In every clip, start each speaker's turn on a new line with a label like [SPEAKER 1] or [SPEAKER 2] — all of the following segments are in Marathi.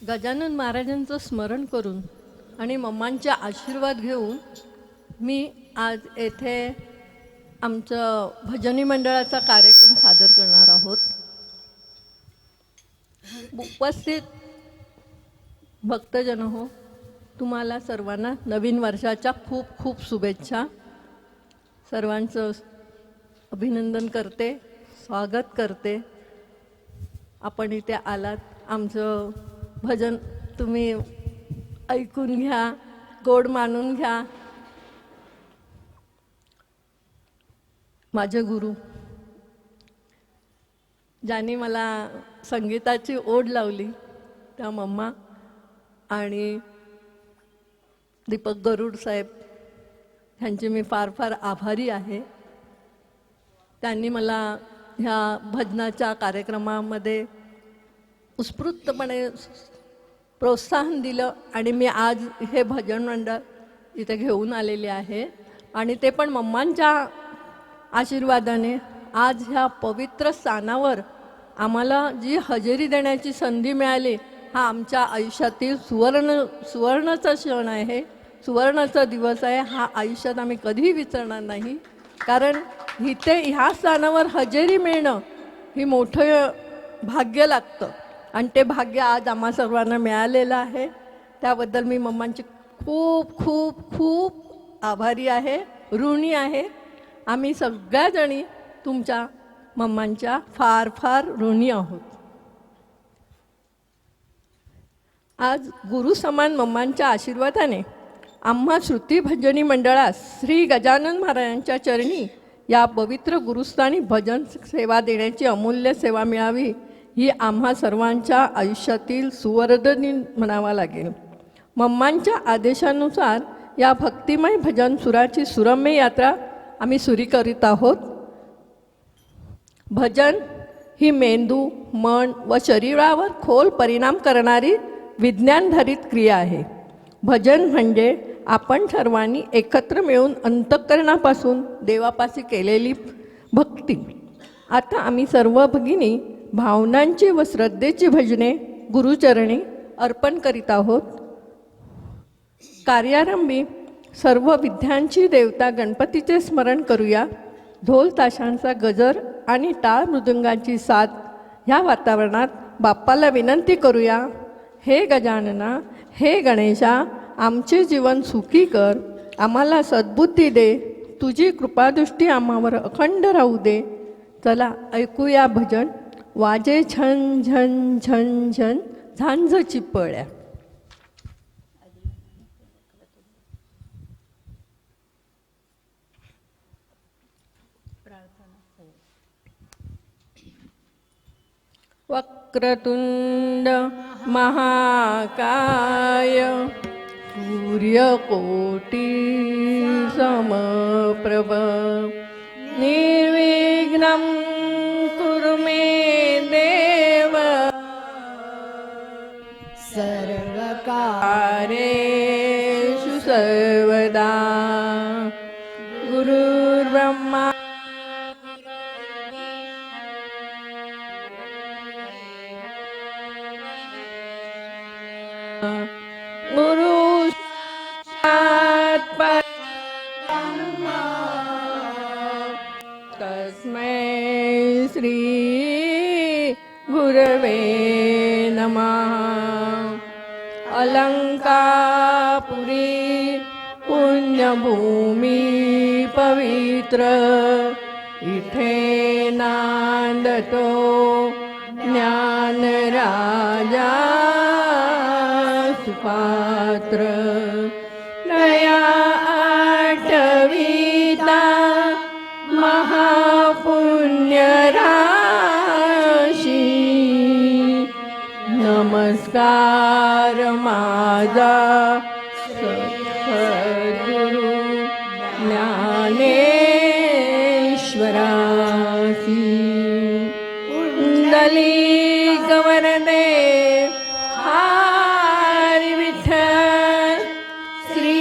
[SPEAKER 1] गजानन महाराजांचं स्मरण करून आणि मम्मांचे आशीर्वाद घेऊन मी आज येथे आमचं भजनी मंडळाचा कार्यक्रम सादर करणार आहोत. उपस्थित भक्तजन हो, तुम्हाला सर्वांना नवीन वर्षाच्या खूप खूप शुभेच्छा. सर्वांचं अभिनंदन करते, स्वागत करते. आपण इथे आलात, आमचं भजन तुम्ही ऐकून घ्या, गोड मानून घ्या. माझे गुरु ज्यांनी मला संगीताची ओढ लावली त्या मम्मा आणि दीपक गरुड साहेब ह्यांची मी फार फार आभारी आहे. त्यांनी मला ह्या भजनाच्या कार्यक्रमामध्ये उत्स्फूर्तपणे प्रोत्साहन दिलं आणि मी आज हे भजन मंडळ इथे घेऊन आलेले आहे. आणि ते पण मम्मांच्या आशीर्वादाने आज ह्या पवित्र स्थानावर आम्हाला जी हजेरी देण्याची संधी मिळाली, हा आमच्या आयुष्यातील सुवर्णाचा क्षण आहे, सुवर्णाचा दिवस आहे. हा आयुष्यात आम्ही कधीही विसरणार नाही. कारण इथे ह्या स्थानावर हजेरी मिळणं ही मोठं भाग्य लागतं आणि ते भाग्य आज आम्हा सर्वांना मिळालेलं आहे. त्याबद्दल मी मम्मांची खूप खूप खूप आभारी आहे, ऋणी आहे. आम्ही सगळ्याजणी तुमच्या मम्मांच्या फार फार ऋणी आहोत. आज गुरुसमान मम्मांच्या आशीर्वादाने आम्हा श्रुती भजनी मंडळास श्री गजानन महाराजांच्या चरणी या पवित्र गुरुस्थानी भजन सेवा देण्याची अमूल्य सेवा मिळावी, ही आम्हा सर्वांच्या आयुष्यातील सुवर्णदिन म्हणावा लागेल. मम्मांच्या आदेशानुसार या भक्तिमय भजन सुराची सुरम्य यात्रा आम्ही सुरू करीत आहोत. भजन ही मेंदू, मन व शरीरावर खोल परिणाम करणारी विज्ञानधारित क्रिया आहे. भजन म्हणजे आपण सर्वांनी एकत्र मिळून अंतःकरणापासून देवापाशी केलेली भक्ती. आता आम्ही सर्व भगिनी भावनांची व श्रद्धेची भजने गुरुचरणी अर्पण करीत आहोत. कार्यारंभी सर्व विद्यांची देवता गणपतीचे स्मरण करूया. ढोल ताशांचा गजर आणि टाळ मृदुंगाची साथ ह्या वातावरणात बाप्पाला विनंती करूया. हे गजानना, हे गणेशा, आमचे जीवन सुखी कर, आम्हाला सद्बुद्धी दे, तुझी कृपादृष्टी आम्हावर अखंड राहू दे. चला ऐकूया भजन. वाजे छन झन झन झन झांज चिपळ्या. वक्रतुंड महाकाय सूर्यकोटी समप्रभ निर्विघ्नं कुरु मे देव सर्वकार्येषु सर्वदा. गुरुर्ब्रह्मा गुरु साक्षात् परब्रह्म तस्मै श्री गुरवे नमः. अलंकापुरी पुण्यभूमी पवित्र, इथे नांदतो ज्ञानराजा सुपात्र. नया आठविता महापुण्यराशी, नमस्कार माझा सद्गुरु ज्ञानेश्वरासी. कुंडलिक वरदे हरी विठ्ठल, श्री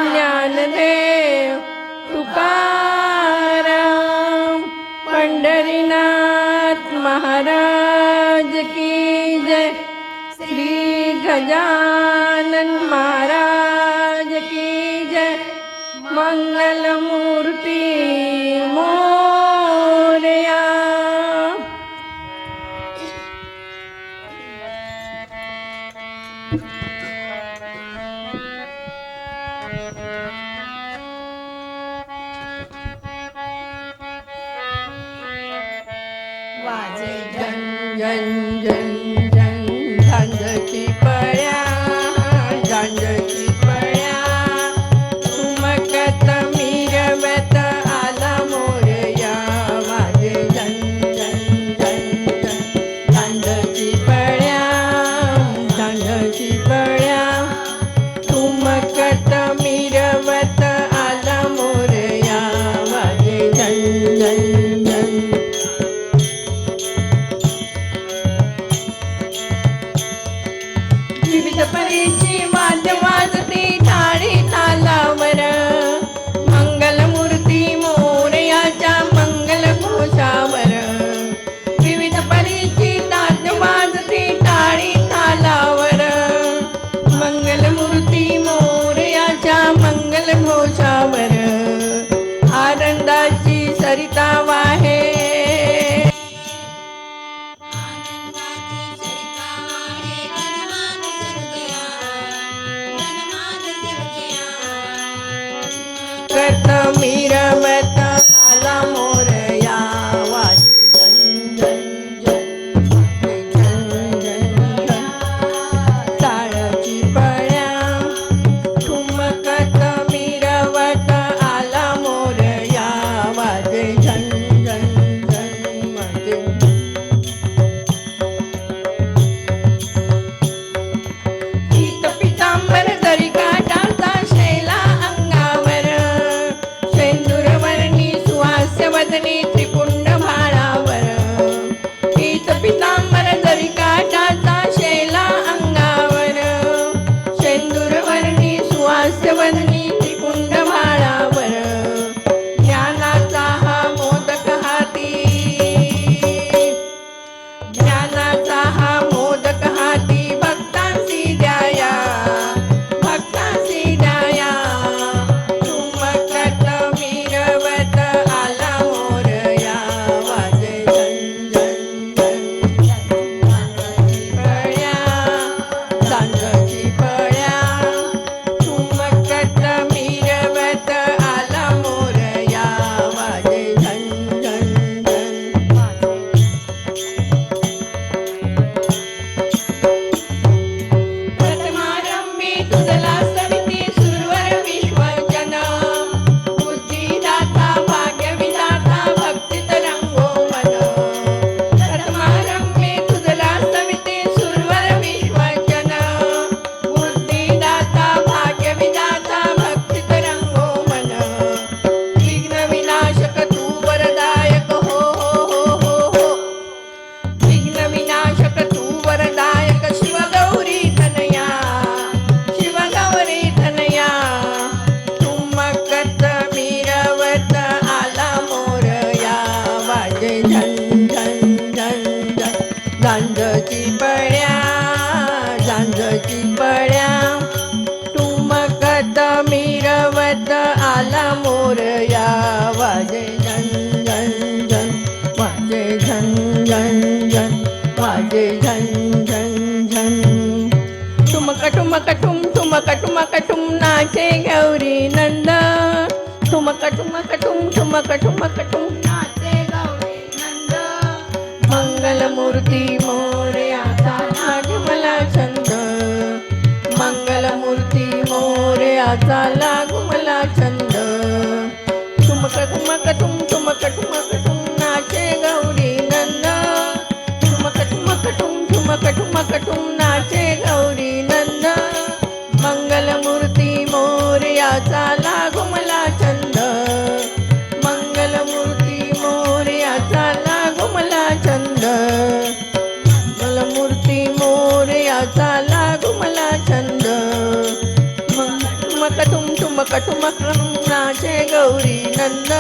[SPEAKER 1] ज्ञानदेव तुकाराम, पंढरीनाथ महाराज की जय. श्री गजानन महाराज की जय। मंगल मूर्ती मोरया। वाजे जन जन जन जन झांजची पळ्या, झांजची पळ्या, ठुमकत मिरवत आला मोरया। वाजे जन जन जन जन झांजची पळ्या, झांजची पळ्या, ठुमकत मिरवत आला मोरया। वाजे जन जन जन। विविध परीची वाद्य वाजती टाळी तालावर, मंगलमूर्ती मोरयाच्या मंगल घोषावर। विविध परीची वाद्य वाजती टाळी तालावर, मंगलमूर्ती मोरयाच्या मंगल घोषावर। आनंदाची सरिता वाहे, करत मिरवत आला मोरया। वाजे जन जन जन, जन जन जन, टाळची पळ्या, ठुमकत मिरवत आला मोरया। वाजे जन जन जन, वाजे। पीत पितांबर दरी काठाचा शेला अंगावर, शेंदूरवर्णी सुहास्य वदनी त्रिपुंड भाळावर। पीत पितांबर दरी काठाचा शेला अंगावर, शेंदूरवर्णी सुहास्य वदनी त्रिपुंड भाळावर। ज्ञानाचा हा मोदक हाती, ज्ञानाचा हा मोदक हाती, भक्तांसी द्याया, भक्तांसी द्याया। ठुमकत मिरवत आला मोरया। वाजे जन जन जन, झांजची पळ्या, झांजची पळ्या, ठुमकत मिरवत आला मोरया। वाजे जन जन जन। प्रथमारंभी तुझला सविती सुरवर विश्वजन, बुद्धिदाता भाग्यविधाता भक्तीत रंगो मन। प्रथमारंभी तुझला सविती सुरवर विश्वजन, बुद्धिदाता भाग्यविधाता भक्तीत रंगो मन। विघ्न विनाशक तू वरदायक हो हो हो हो हो। विघ्न विनाशक तू वरदायक, शिवगौरी तनया, शिवगौरी तनया। ठुमकत मिरवत आला मोरया। वाजे झन झन झन झन, झांजची पळ्या, झांजची पळ्या, ठुमकत मिरवत आला मोरया। वाजे झन झन झन, वाजे झन झन झन, वाजे झन झन झन। ठुमक ठुमक ठुम, ठुमक ठुमक ठुम, नाचे गौरी नंद। ठुमक ठुमक ठुम, ठुमक ठुमक ठुम, नाचे गौरी नंद। मंगलमूर्ती मोरयाचा लाग मला छंद, मंगलमूर्ती मोरयाचा लाग मला छंद। ठुमक ठुमक ठुम, ठुमक ठुमक ठुम, नाचे गौरी नंद। ठुमक ठुमक ठुम, ठुमक ठुमक ठुम, नाचे गौरी नंद। मंगलमूर्ती मोरयाचा लागो मला छंद, मंगलमूर्ती मोरयाचा लागो मला छंद। मंगलमूर्ती मोरयाचा लागो मला छंद। ठुमक ठुम, ठुमक ठुमक ठुम, नाचे गौरी नंद।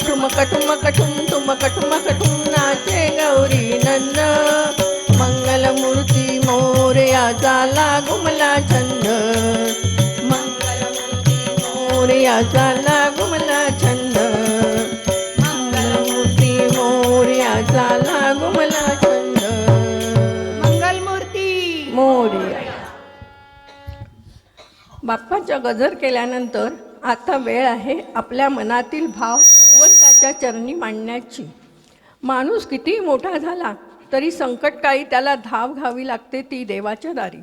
[SPEAKER 1] ठुमक ठुमक ठुम, ठुमक ठुमक ठुम, नाचे गौरी नंद। मंगलमूर्ती मोरयाचा मोर्याचा लागू मला छंद, मंगलमूर्ती मोर्याचा लागू मला छंद,
[SPEAKER 2] मंगलमूर्ती
[SPEAKER 1] मोर्या. बाप्पाच्या गजर केल्यानंतर आता वेळ आहे आपल्या मनातील भाव भगवंताच्या चरणी मांडण्याची. माणूस कितीही मोठा झाला तरी संकटकाळी त्याला धाव घ्यावी लागते ती देवाच्या दारी.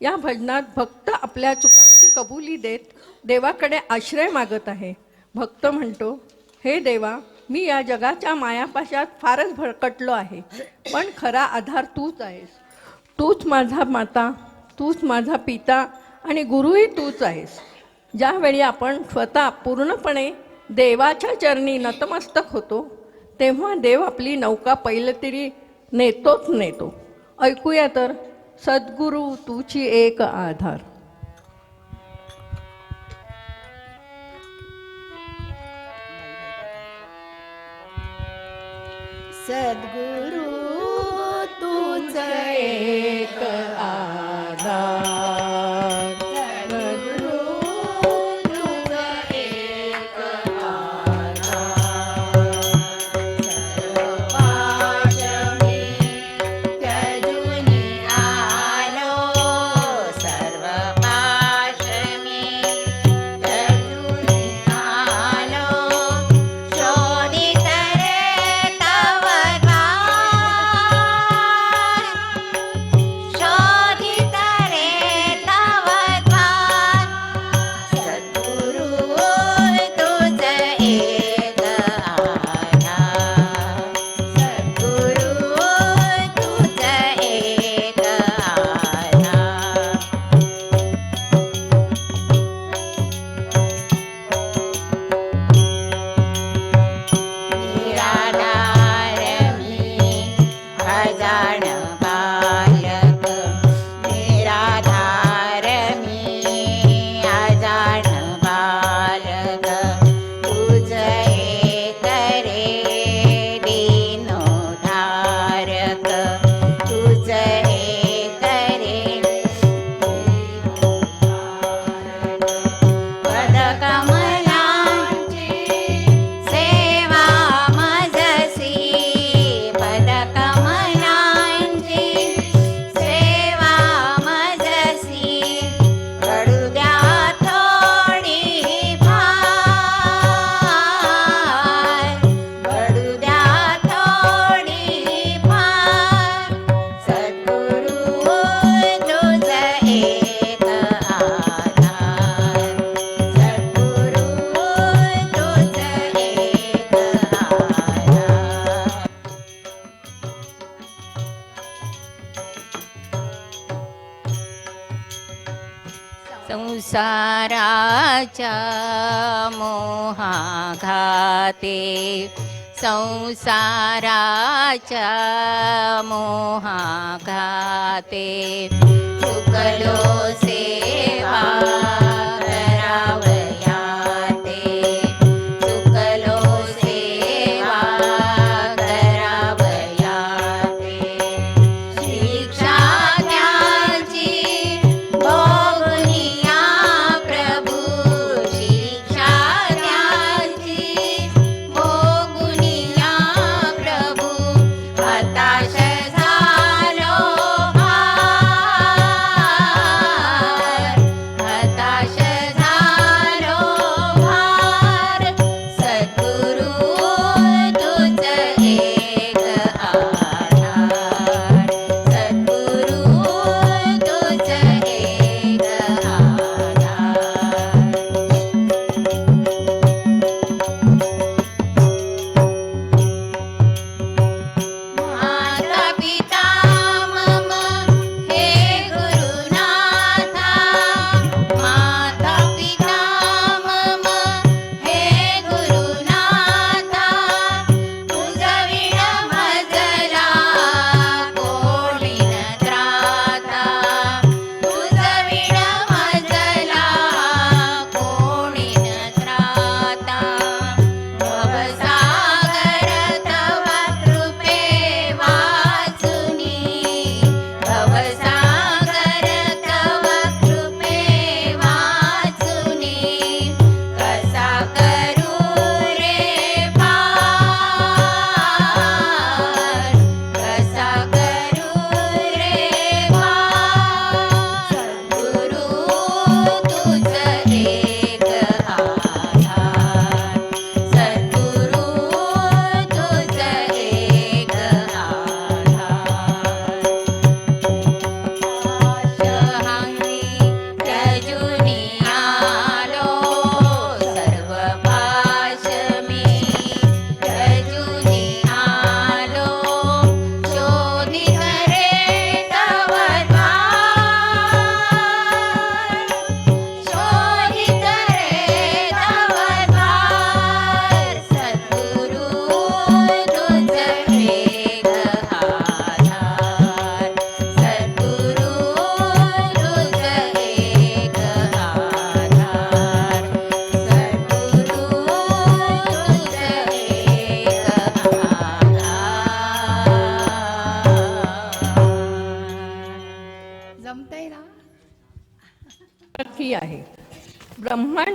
[SPEAKER 1] या भजनात भक्त आपल्या चुकांची कबुली देत देवाकडे आश्रय मागत आहे. भक्त म्हणतो, हे देवा, मी या जगाच्या मायापाशात फारच भरकटलो आहे, पण खरा आधार तूच आहेस. तूच माझा माता, तूच माझा पिता आणि गुरुही तूच आहेस. ज्यावेळी आपण स्वतः पूर्णपणे देवाच्या चरणी नतमस्तक होतो तेव्हा देव आपली नौका पैलतीरी नेतोच नेतो. ऐकूया तर, सद्गुरू तुझी एक आधार.
[SPEAKER 2] सद्गुरु तूच एक आधार, सद्गुरु तूच एक आधार, सर्व पाश मी त्यजूनी आलो, सर्व पाश मी त्यजूनी आलो, शोधित रे तव द्वार, शोधित रे तव द्वार, सद्गुरु तुझ एक आधार, सद्गुरु तुझ एक आधार. निराधार मी अजाण बालक, निराधार मी अजाण बालक, तुझ एक रे दीनोद्धारक, तुझ एक रे दीनोद्धारक. पदकमलांची सेवा मजसी, पदकमलांची सेवा मजसी, घडू द्या थोडी फार, घडू द्या थोडी फार, सद्गुरु तुझ एक आधार, सद्गुरु तुझ एक आधार. संसाराच्या मोहाघाते, संसाराच्या मोहाघाते, चुकलो सेवा करावया ते, चुकलो सेवा करावया ते, शिक्षा त्याची भोगनिया प्रभू, शिक्षा त्याची भोगनिया प्रभू, हताश झालो फार,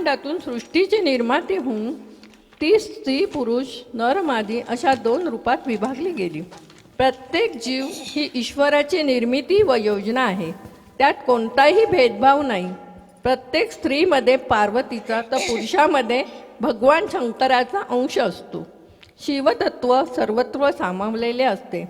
[SPEAKER 1] ब्रह्मांडातून सृष्टीची निर्माती होऊन ती स्त्री पुरुष नर मादी अशा 2 रूपात विभागली गेली. प्रत्येक जीव ही ईश्वराची निर्मिती व योजना आहे. त्यात कोणताही भेदभाव नाही. प्रत्येक स्त्रीमध्ये पार्वतीचा तर पुरुषामध्ये भगवान शंकराचा अंश असतो. शिवतत्व सर्वत्र सामावलेले असते.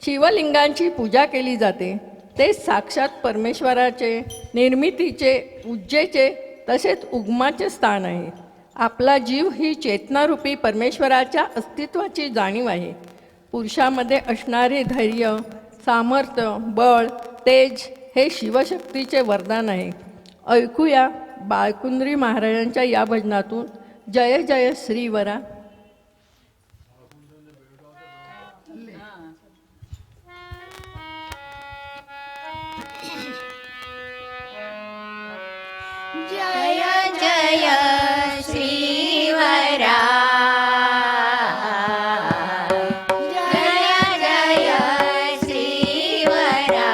[SPEAKER 1] शिवलिंगांची पूजा केली जाते. ते साक्षात परमेश्वराचे, निर्मितीचे, ऊर्जेचे तसेच उगमाचे स्थान आहे. आपला जीव ही चेतनारूपी परमेश्वराच्या अस्तित्वाची जाणीव आहे. पुरुषामध्ये असणारे धैर्य, सामर्थ्य, बळ, तेज हे शिवशक्तीचे वरदान आहे. ऐकूया बाळकुंद्री महाराजांच्या या भजनातून जय जय श्रीवरा.
[SPEAKER 2] जय जय श्रीवरा. जय जय श्रीवरा.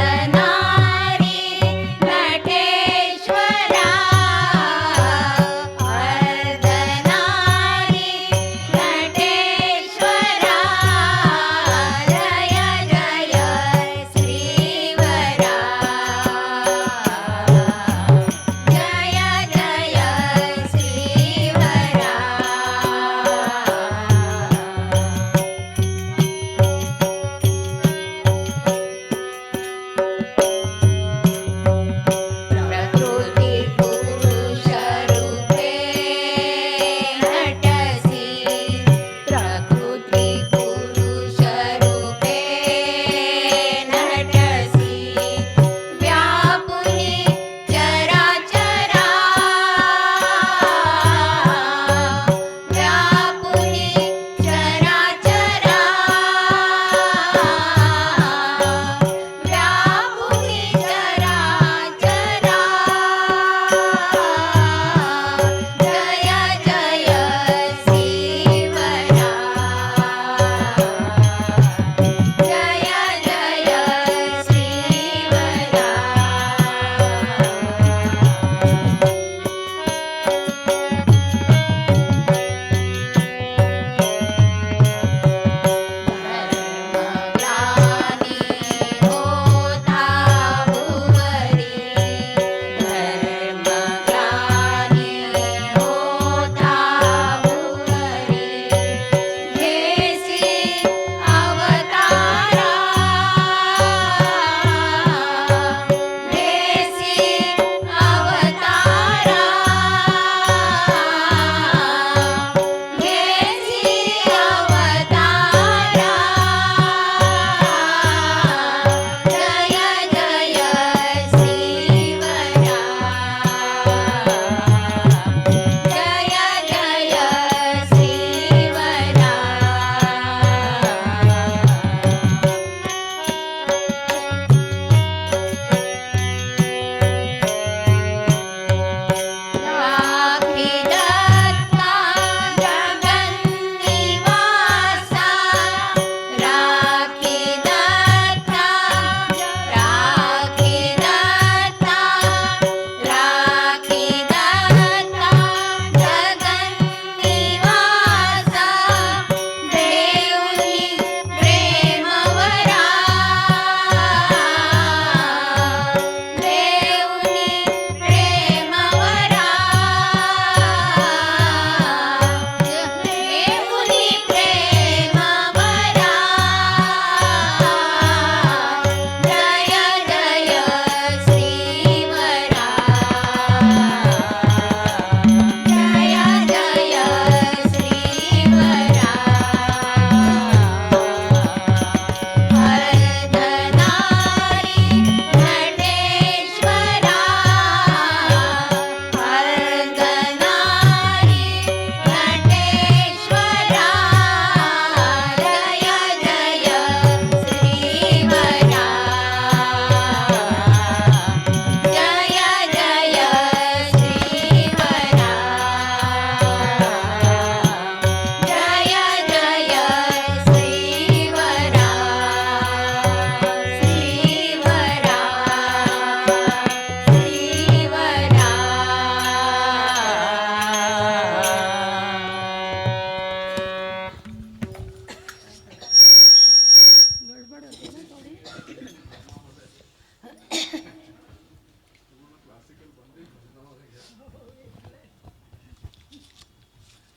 [SPEAKER 2] अर्धनारी नटेश्वरा.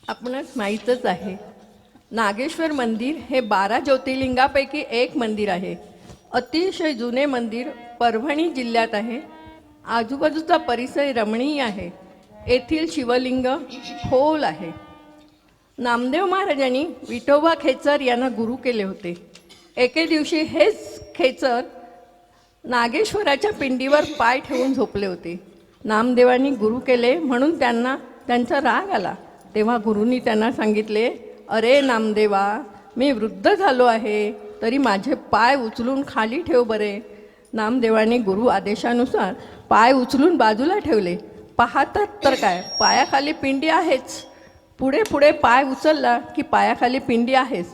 [SPEAKER 1] आपणास माहीतच आहे, नागेश्वर मंदिर हे 12 ज्योतिर्लिंगापैकी एक मंदिर आहे. अतिशय जुने मंदिर परभणी जिल्ह्यात आहे. आजूबाजूचा परिसर रमणीय आहे. येथील शिवलिंग खोल आहे. नामदेव महाराजांनी विठोबा खेचर यांना गुरु केले होते. एके दिवशी हेच खेचर नागेश्वराच्या पिंडीवर पाय ठेवून झोपले होते. नामदेवांनी गुरु केले म्हणून त्यांचा राग आला. तेव्हा गुरूंनी त्यांना सांगितले, अरे नामदेवा, मी वृद्ध झालो आहे, तरी माझे पाय उचलून खाली ठेव बरे. नामदेवांनी गुरु आदेशानुसार पाय उचलून बाजूला ठेवले. पाहतात तर काय, पायाखाली पिंडी आहेच. पुढे पुढे पाय उचलला की पायाखाली पिंडी आहेच.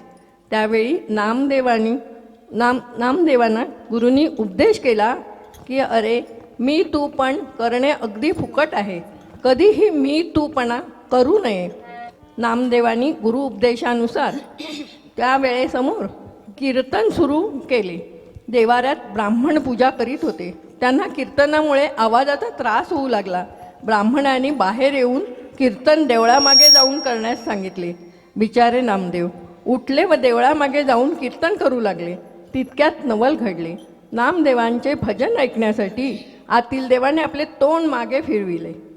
[SPEAKER 1] त्यावेळी नामदेवांना गुरूंनी उपदेश केला की अरे, मी तू पण करणे अगदी फुकट आहे. कधीही मी तूपणा करू नये. नामदेवांनी गुरु उपदेशानुसार त्यावेळेसमोर कीर्तन सुरू केले. देवाऱ्यात ब्राह्मण पूजा करीत होते. त्यांना कीर्तनामुळे आवाजाचा त्रास होऊ लागला. ब्राह्मणांनी बाहेर येऊन कीर्तन देवळामागे जाऊन करण्यास सांगितले. बिचारे नामदेव उठले व देवळामागे जाऊन कीर्तन करू लागले. तितक्यात नवल घडले. नामदेवांचे भजन ऐकण्यासाठी आतील देवाने आपले तोंड मागे फिरविले.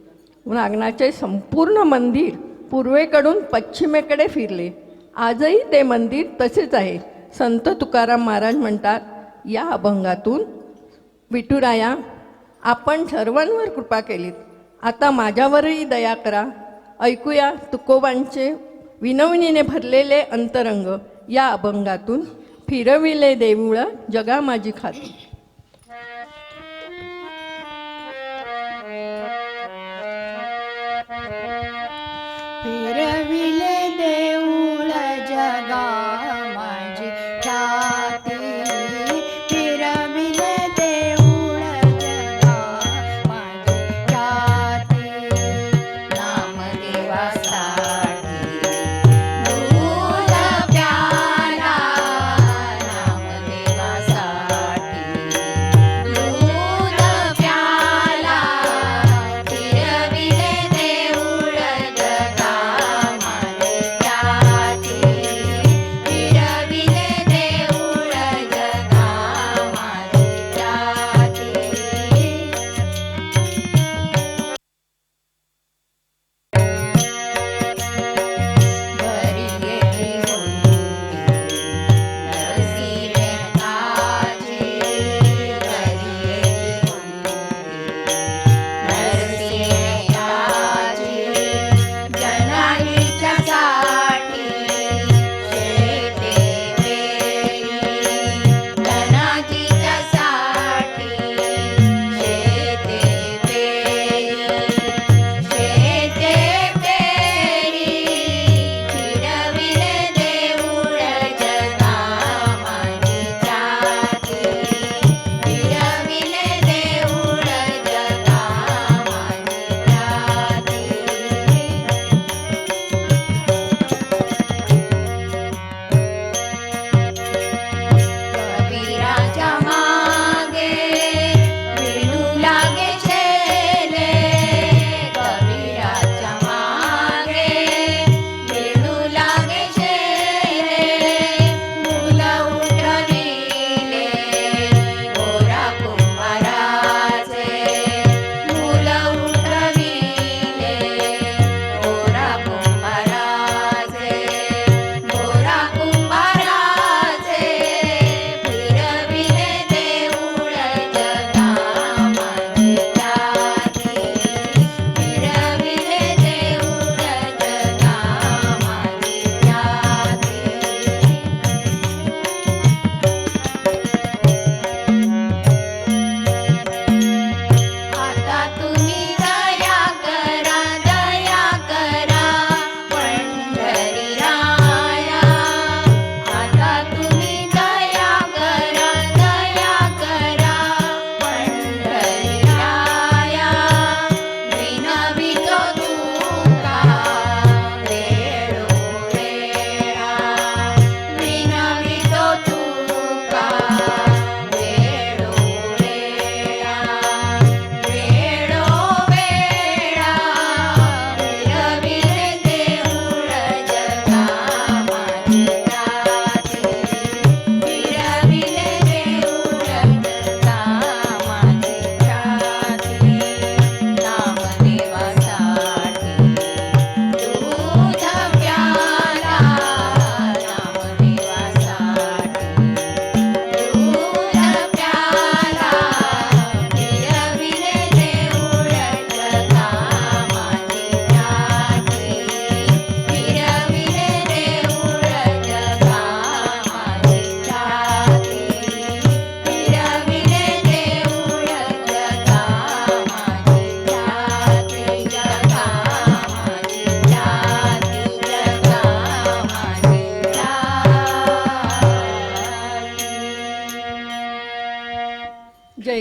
[SPEAKER 1] नागनाचे संपूर्ण मंदिर पूर्वेकडून पश्चिमेकडे फिरले. आजही ते मंदिर तसेच आहे. संत तुकाराम महाराज म्हणतात, या अभंगातून, विठुराया, आपण सर्वांवर कृपा केलीत, आता माझ्यावरही दया करा. ऐकूया तुकोबांचे विनवणीने भरलेले अंतरंग या अभंगातून. फिरविले देऊळ जगा माझी खाती.
[SPEAKER 2] फिरविले देऊळ जगा माझी ख्याती. फिरविले देऊळ जगा माझी ख्याती. नामदेवासाठी दूध प्याला. नामदेवासाठी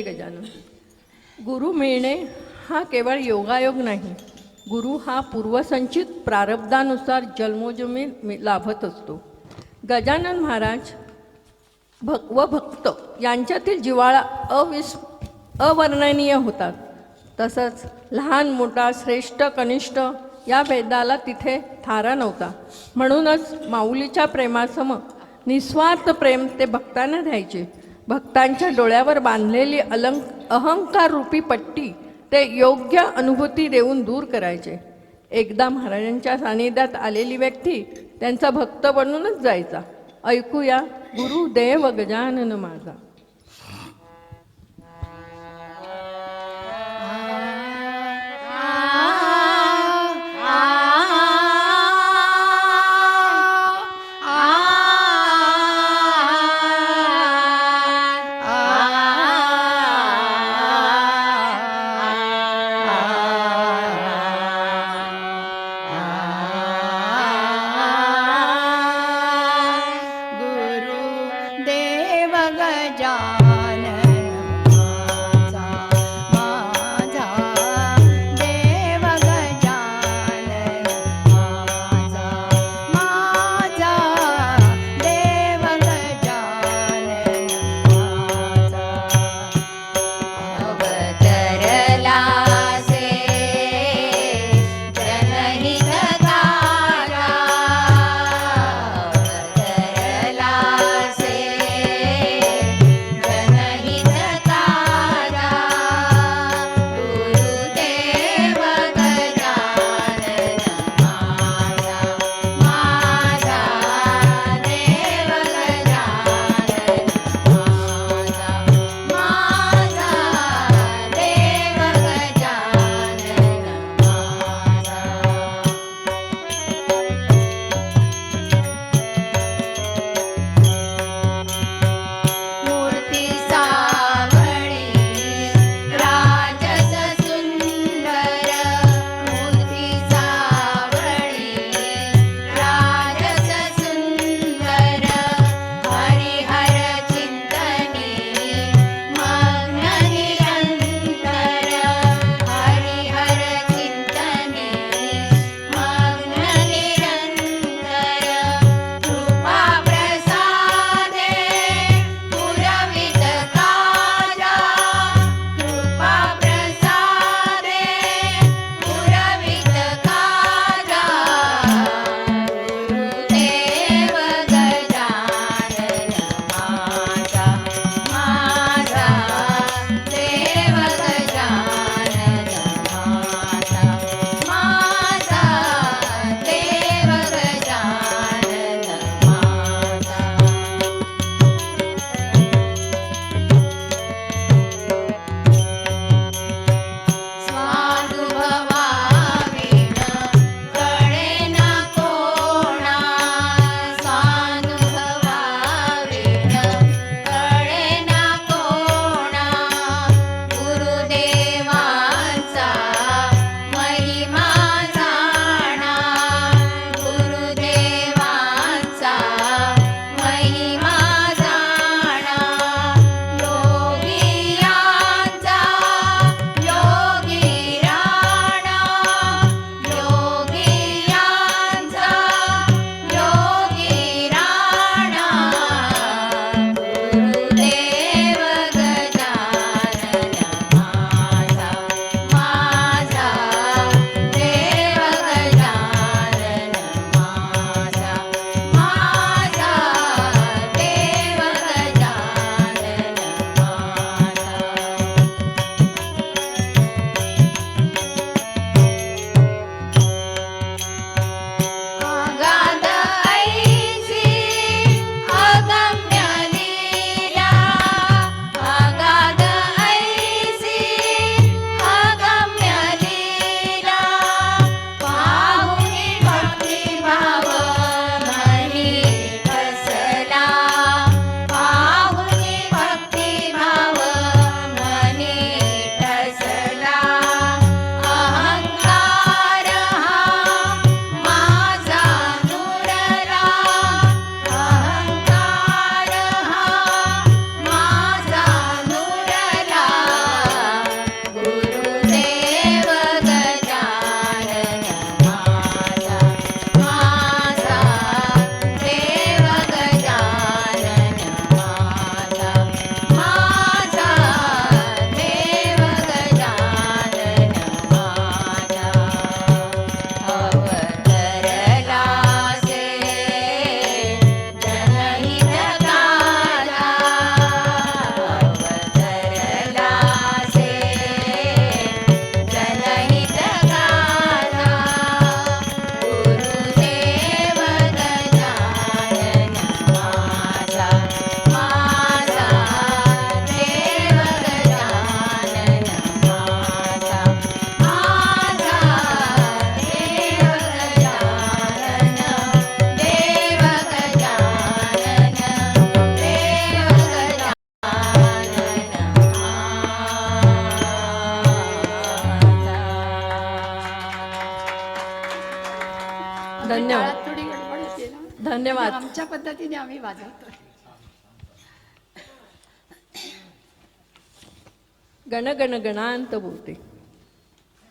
[SPEAKER 1] गजानन. गुरु मिळणे हा केवळ योगायोग नाही. गुरु हा पूर्वसंचित प्रारब्धानुसार जन्मोजन्मी लाभत असतो. गजानन महाराज व भक्त यांच्यातील जिव्हाळा अवर्णनीय होतात. तसंच लहान मोठा श्रेष्ठ कनिष्ठ या भेदाला तिथे थारा नव्हता. म्हणूनच माऊलीच्या प्रेमासम निस्वार्थ प्रेम ते भक्तांना द्यायचे. भक्तांच्या डोळ्यावर बांधलेली अहंकार रूपी पट्टी ते योग्य अनुभूती देऊन दूर करायचे. एकदा महाराजांच्या सानिध्यात आलेली व्यक्ती त्यांचा भक्त बनूनच जायचा. ऐकूया गुरुदेव गजानन माझा.
[SPEAKER 2] गुरुदेव गजानन
[SPEAKER 1] धन्यवाद.
[SPEAKER 2] काळात थोडी गडबड होते ना.
[SPEAKER 1] धन्यवाद.
[SPEAKER 2] आमच्या पद्धतीने आम्ही वाजवतो.
[SPEAKER 1] गण गण गणांत बोलते.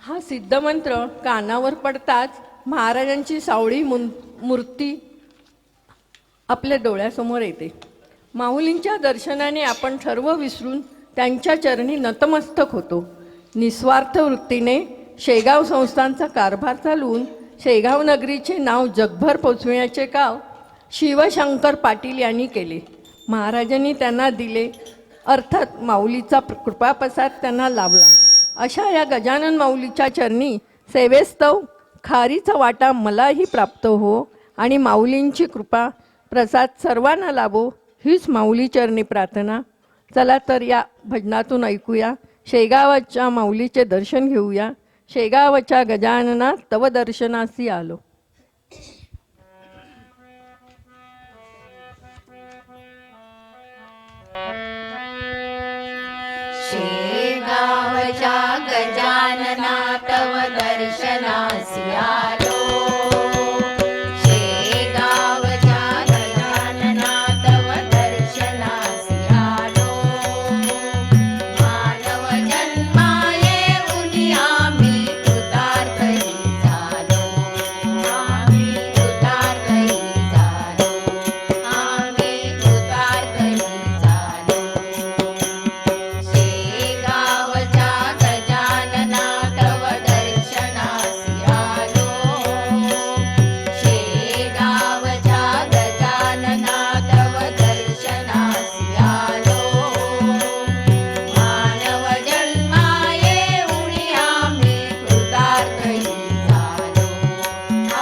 [SPEAKER 1] हा सिद्धमंत्र कानावर पडताच महाराजांची सावळी मूर्ती आपल्या डोळ्यासमोर येते. माऊलींच्या दर्शनाने आपण सर्व विसरून त्यांच्या चरणी नतमस्तक होतो. निस्वार्थ वृत्तीने शेगाव संस्थांचा कारभार चालवून शेगाव नगरीचे नाव जगभर पोचविण्याचे काम शिवशंकर पाटील यांनी केले. महाराजांनी त्यांना दिले, अर्थात माऊलीचा कृपाप्रसाद त्यांना लाभला. अशा या गजानन माऊलीच्या चरणी सेवेस्तव खारीचा वाटा मलाही प्राप्त हो आणि माऊलींची कृपा प्रसाद सर्वांना लाभो हीच माऊली चरणी प्रार्थना. चला तर या भजनातून ऐकूया. शेगावच्या माऊलीचे दर्शन घेऊया. शेगावच्या गजानना तव दर्शनासी आलो.
[SPEAKER 2] शेगावच्या गजानना तव दर्शनासी आलो. शेगावच्या गजानना तव दर्शनासी आलो. मानव जन्माये उनी आम्ही कृतार्थही झालो. आम्ही कृतार्थही झालो. आम्ही कृतार्थही झालो. शेगावच्या गजानना तव दर्शनासी आलो. शेगावच्या गजानना तव दर्शनासी आलो. मानव जन्माये उणी आम्ही कृतार्थही झालो.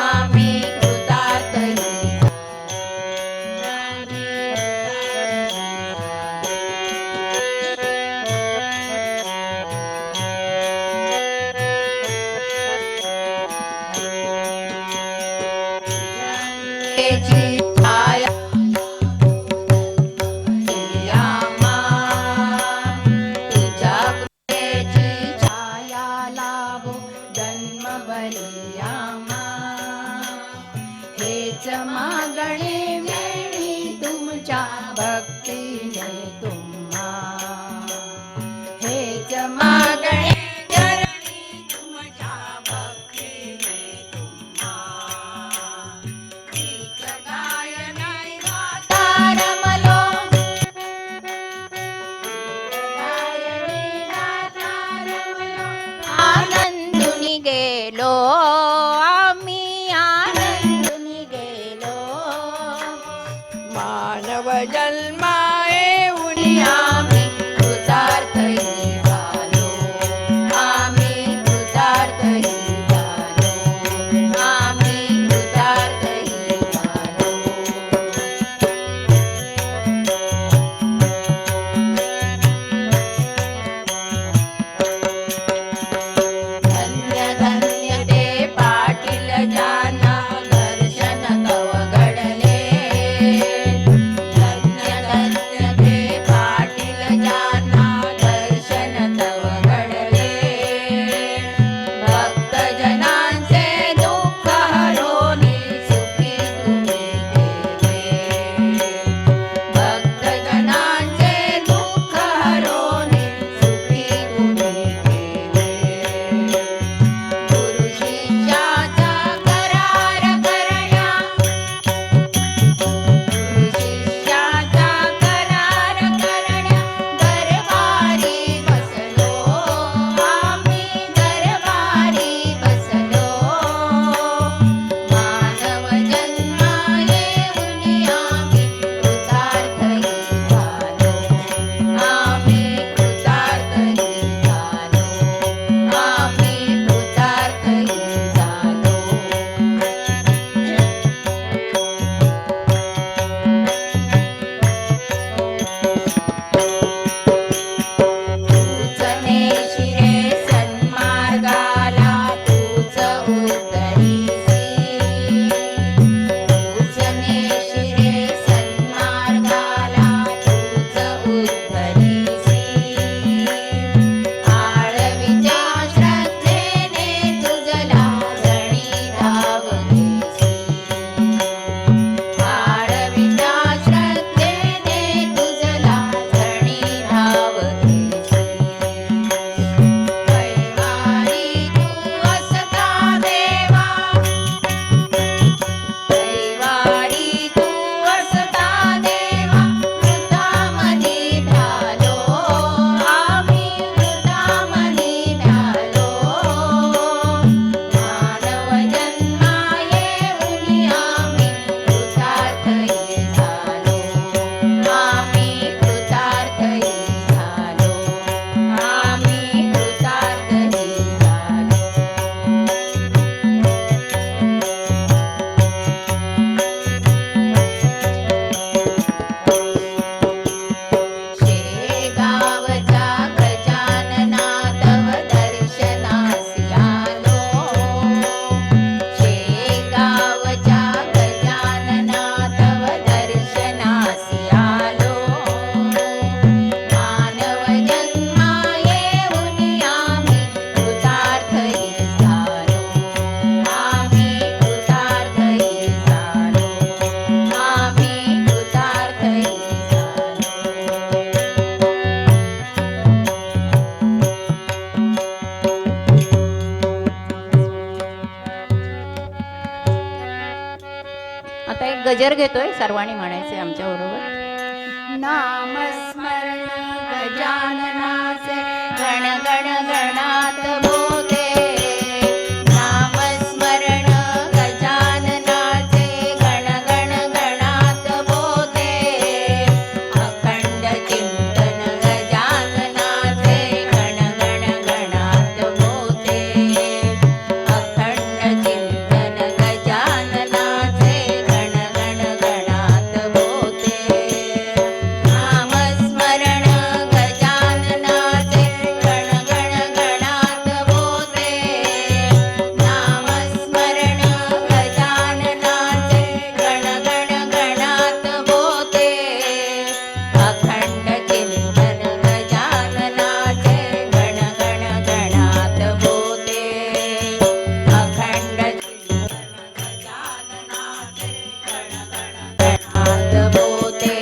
[SPEAKER 2] आम्ही कृतार्थही झालो. ची छाया यामा, तुझ्या कृपेची छाया लाभो जन्म बलियामा. हेच मागणे वेणी तुमच्या भक्तीने तुम्हा. हेच मागणे चरणी तुमच्या भक्तीने तुम्हा. गीत गायनाय गाता रमलो. गायनी गाता रमलो. आनंदुनी गेलो.
[SPEAKER 3] गजर घेतोय, सर्वांनी म्हणायचे आमच्या बरोबर.
[SPEAKER 2] नामस्मरण गजाननाचे गण गण गणात बोते. नामस्मरण गजाननाचे गण गण गणात बोते. अखंड चिंतन गजाननाचे गण गण गणात बोते. अखंड चिंतन गजाननाचे गण गण गणात बोते. नामस्मरण गजाननाचे गण गण गणात बोते. नामस्मरण गजाननाचे गण गण गणात बोते. अखंड चिंतन गजाननाचे गण गण गणात बोते. अखंड चिंतन गजाननाचे गण गण गणात बोते.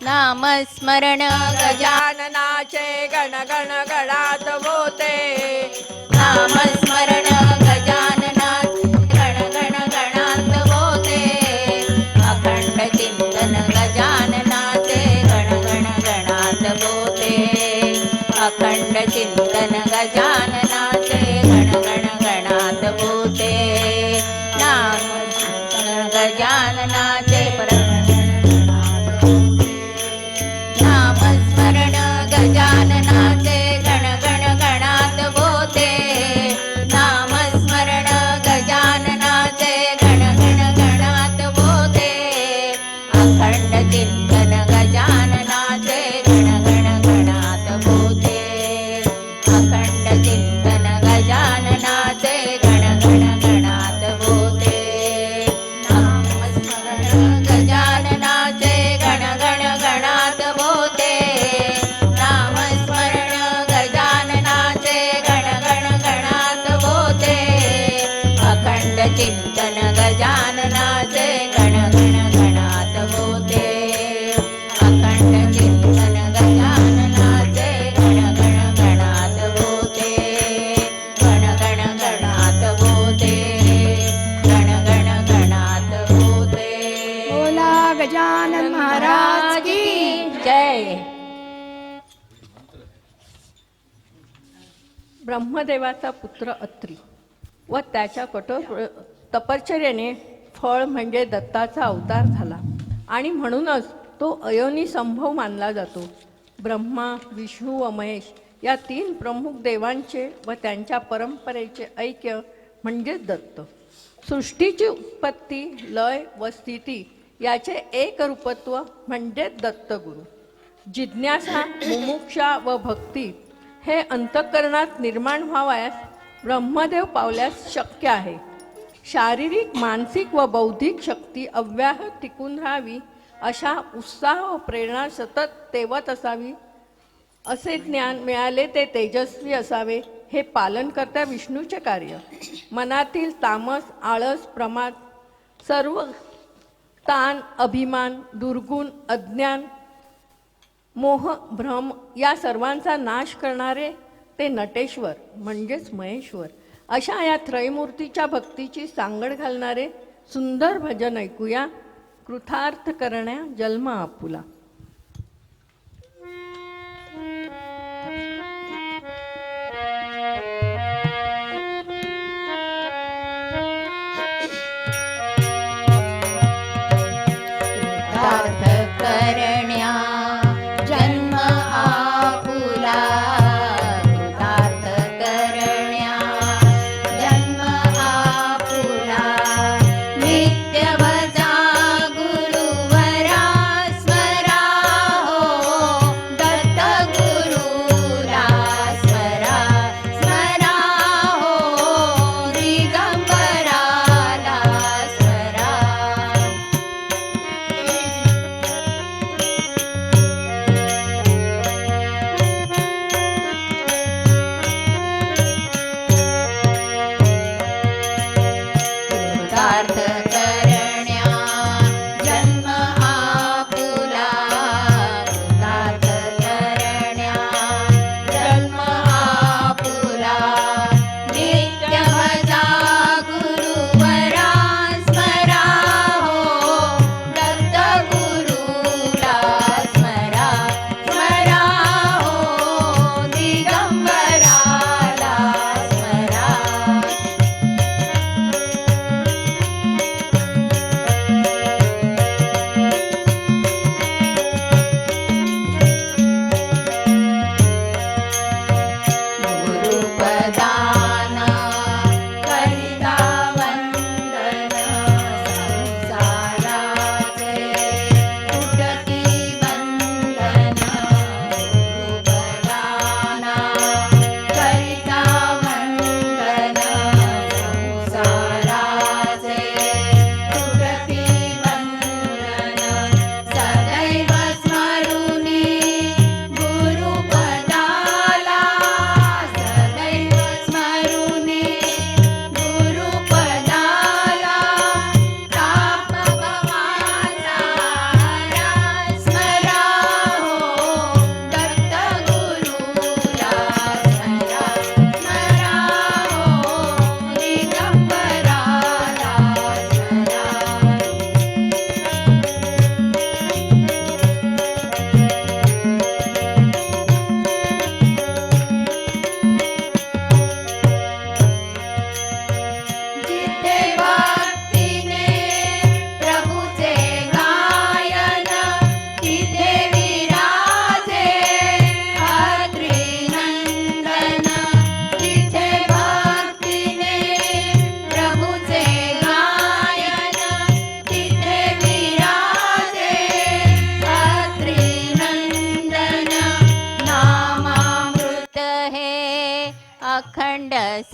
[SPEAKER 2] नामस्मरण गजाननाचे गण गण गणात बोते. नामस्मरण गजाननाचे गण गण गणात बोते. अखंड चिंतन गजाननाचे गण गण गणात बोते. अखंड चिंतन गजाननाचे गण गण गणात बोते. नामस्मरण गजाननाचे नामस्मरण गजाननाचे गण गण गणात बोते. नामस्मरण गजाननाचे गण गण गणात बोते. अखंड चिंतन गजाननाचे गण गण गणात बोते. अखंड चिंतन गजाननाचे गण गण गणात बोते. नामस्मरण गजाननाचे गण गण गणात बोते. नामस्मरण गजाननाचे गण गण गणात बोते. अखंड चिंतन गजाननाचे गण गण गणात बोते. अखंड चिंतन गजाननाचे गण गण गणात बोते. गण गण गणात बोते. गण गण गणात बोते.
[SPEAKER 4] बोला गजानन महाराज की
[SPEAKER 2] जय.
[SPEAKER 1] ब्रह्मदेवाचा पुत्र अत्री व त्याच्या कठोर तपश्चर्येने फळ म्हणजे दत्ताचा अवतार झाला आणि म्हणूनच तो अयोनी संभव मानला जातो. ब्रह्मा, विष्णू व महेश या तीन प्रमुख देवांचे व त्यांच्या परंपरेचे ऐक्य म्हणजे दत्त. सृष्टीची उत्पत्ती, लय व स्थिती याचे एकरूपत्व म्हणजे दत्तगुरु. जिज्ञासा, मुमुक्षा व भक्ती हे अंतःकरणात निर्माण व्हावयास ब्रह्मदेव पावल्यास शक्य आहे. शारीरिक, मानसिक व बौद्धिक शक्ती अव्याहत टिकून राहावी अशा उत्साह व प्रेरणा सतत तेवत असावी. असे ज्ञान मिळाले ते तेजस्वी असावे हे पालनकर्त्या विष्णूचे कार्य. मनातील तामस, आळस, प्रमाद, सर्व ताण, अभिमान, दुर्गुण, अज्ञान, मोह, भ्रम या सर्वांचा नाश करणारे ते नटेश्वर म्हणजेच महेश्वर अशा या त्रयमूर्तीच्या भक्तीची सांगड घालणारे सुंदर भजन ऐकूया. कृतार्थ करण्या जन्म आपुला.
[SPEAKER 2] कृतार्थ करण्या जन्म आपुला. कृतार्थ करण्या जन्म आपुला. नित्य भजा गुरुवरा स्मरा.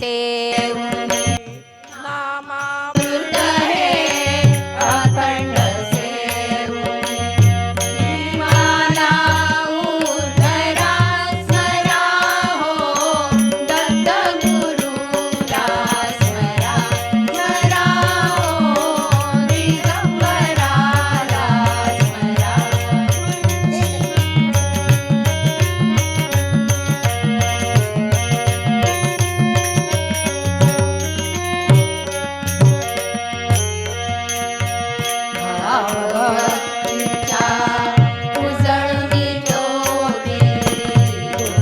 [SPEAKER 2] सेवुनी
[SPEAKER 1] नामामृत
[SPEAKER 2] हे अखंड सेवुनी जीवाला उधरा स्मरा हो दत्त गुरुला स्मरा स्मरा हो दिगंबराला स्मरा भावभक्तीच्या उजळणी ज्योती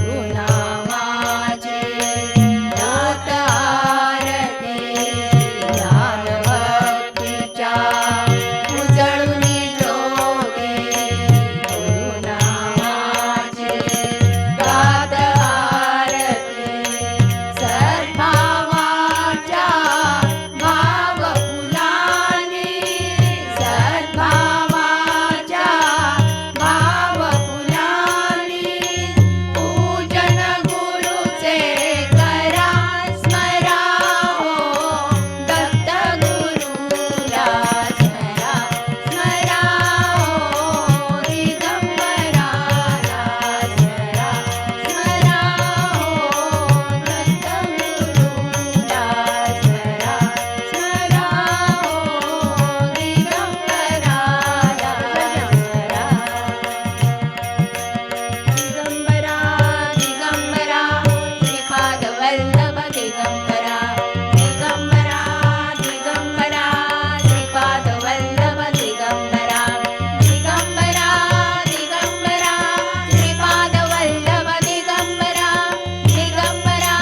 [SPEAKER 2] गुरुनामाची ज्योत आरती ज्ञानभक्तीच्या उजळणी ज्योती गुरुनामाची गात आरती सद्भावाच्या भावफुलांनी सद्भावाच्या भावफुलांनी पूजन गुरुचे करा स्मरा हो दत्त गुरुला स्मरा स्मरा हो दिगंबराला स्मरा स्मरा हो दत्त गुरुला स्मरा स्मरा हो दिगंबराला स्मरा दिगंबरा श्रीपाद वल्लभ दिगंबरा दिगंबरा दिगंबरा श्रीपाद वल्लभ दिगंबरा दिगंबरा दिगंबरा श्रीपाद वल्लभ दिगंबरा दिगंबरा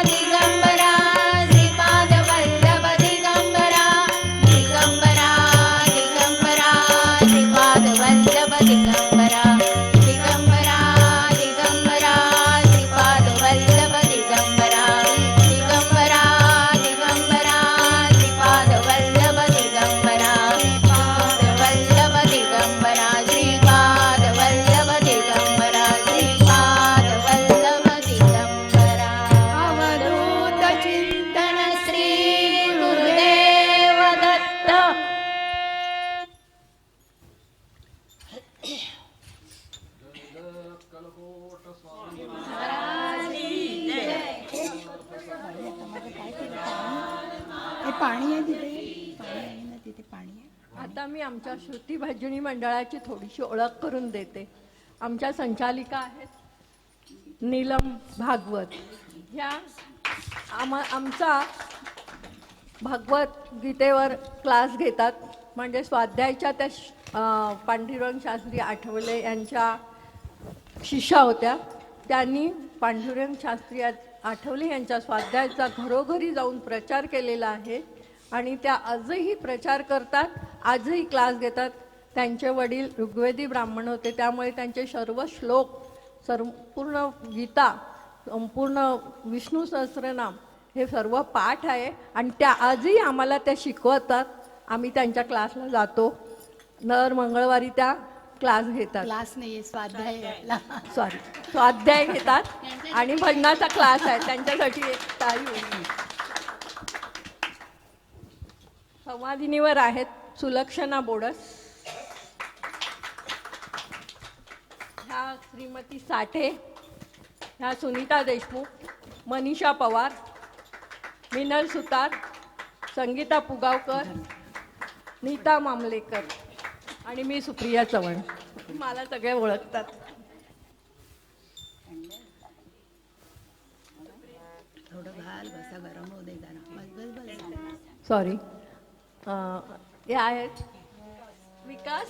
[SPEAKER 2] दिगंबरा श्रीपाद वल्लभ दिगंबरा दिगंबरा दिगंबरा श्रीपाद वल्लभ दिगंबरा दिगंबरा दिगंबरा श्रीपाद वल्लभ दिगंबरा दिगंबरा दिगंबरा श्रीपाद वल्लभ दिगंबरा श्रीपाद वल्लभ दिगंबरा श्रीपाद वल्लभ दिगंबरा श्रीपाद वल्लभ दिगंबरा
[SPEAKER 4] अवधूत चिंतन
[SPEAKER 2] श्री गुरुदेव दत्त
[SPEAKER 4] हे पाणी आहे तिथे पाणी आहे ना तिथे पाणी आहे.
[SPEAKER 1] आता मी आमच्या श्रुती भजनी मंडळाची थोडीशी ओळख करून देते. आमच्या संचालिका आहेत नीलम भागवत. ह्या आमचा भागवत गीतेवर क्लास घेतात. म्हणजे स्वाध्यायाच्या त्या पांडुरंग शास्त्री आठवले यांच्या शिष्या होत्या. त्यांनी पांडुरंग शास्त्री आठवले यांच्या स्वाध्यायाचा घरोघरी जाऊन प्रचार केलेला आहे आणि त्या आजही प्रचार करतात, आजही क्लास घेतात. त्यांचे वडील ऋग्वेदी ब्राह्मण होते, त्यामुळे त्यांचे सर्व श्लोक, संपूर्ण गीता, संपूर्ण विष्णू सहस्रनाम हे सर्व पाठ आहे आणि त्या आजही आम्हाला त्या शिकवतात. आम्ही त्यांच्या क्लासला जातो. दर मंगळवारी त्या क्लास घेतात.
[SPEAKER 4] क्लास नाही स्वाध्याय आहे आपला.
[SPEAKER 1] सॉरी, स्वाध्याय घेतात आणि भजनाचा क्लास आहे. त्यांच्यासाठी एक तारी होती. संवादिनीवर आहेत सुलक्षणा बोडस, ह्या श्रीमती साठे, ह्या सुनीता देशमुख, मनीषा पवार, मिनल सुतार, संगीता पुगावकर, नीता मामलेकर आणि मी सुप्रिया चव्हाण. मला सगळे ओळखतात.
[SPEAKER 4] थोडं घाल बसा, गरम होऊ दे जरा. बस बस बस.
[SPEAKER 1] सॉरी. हे आहेत विकास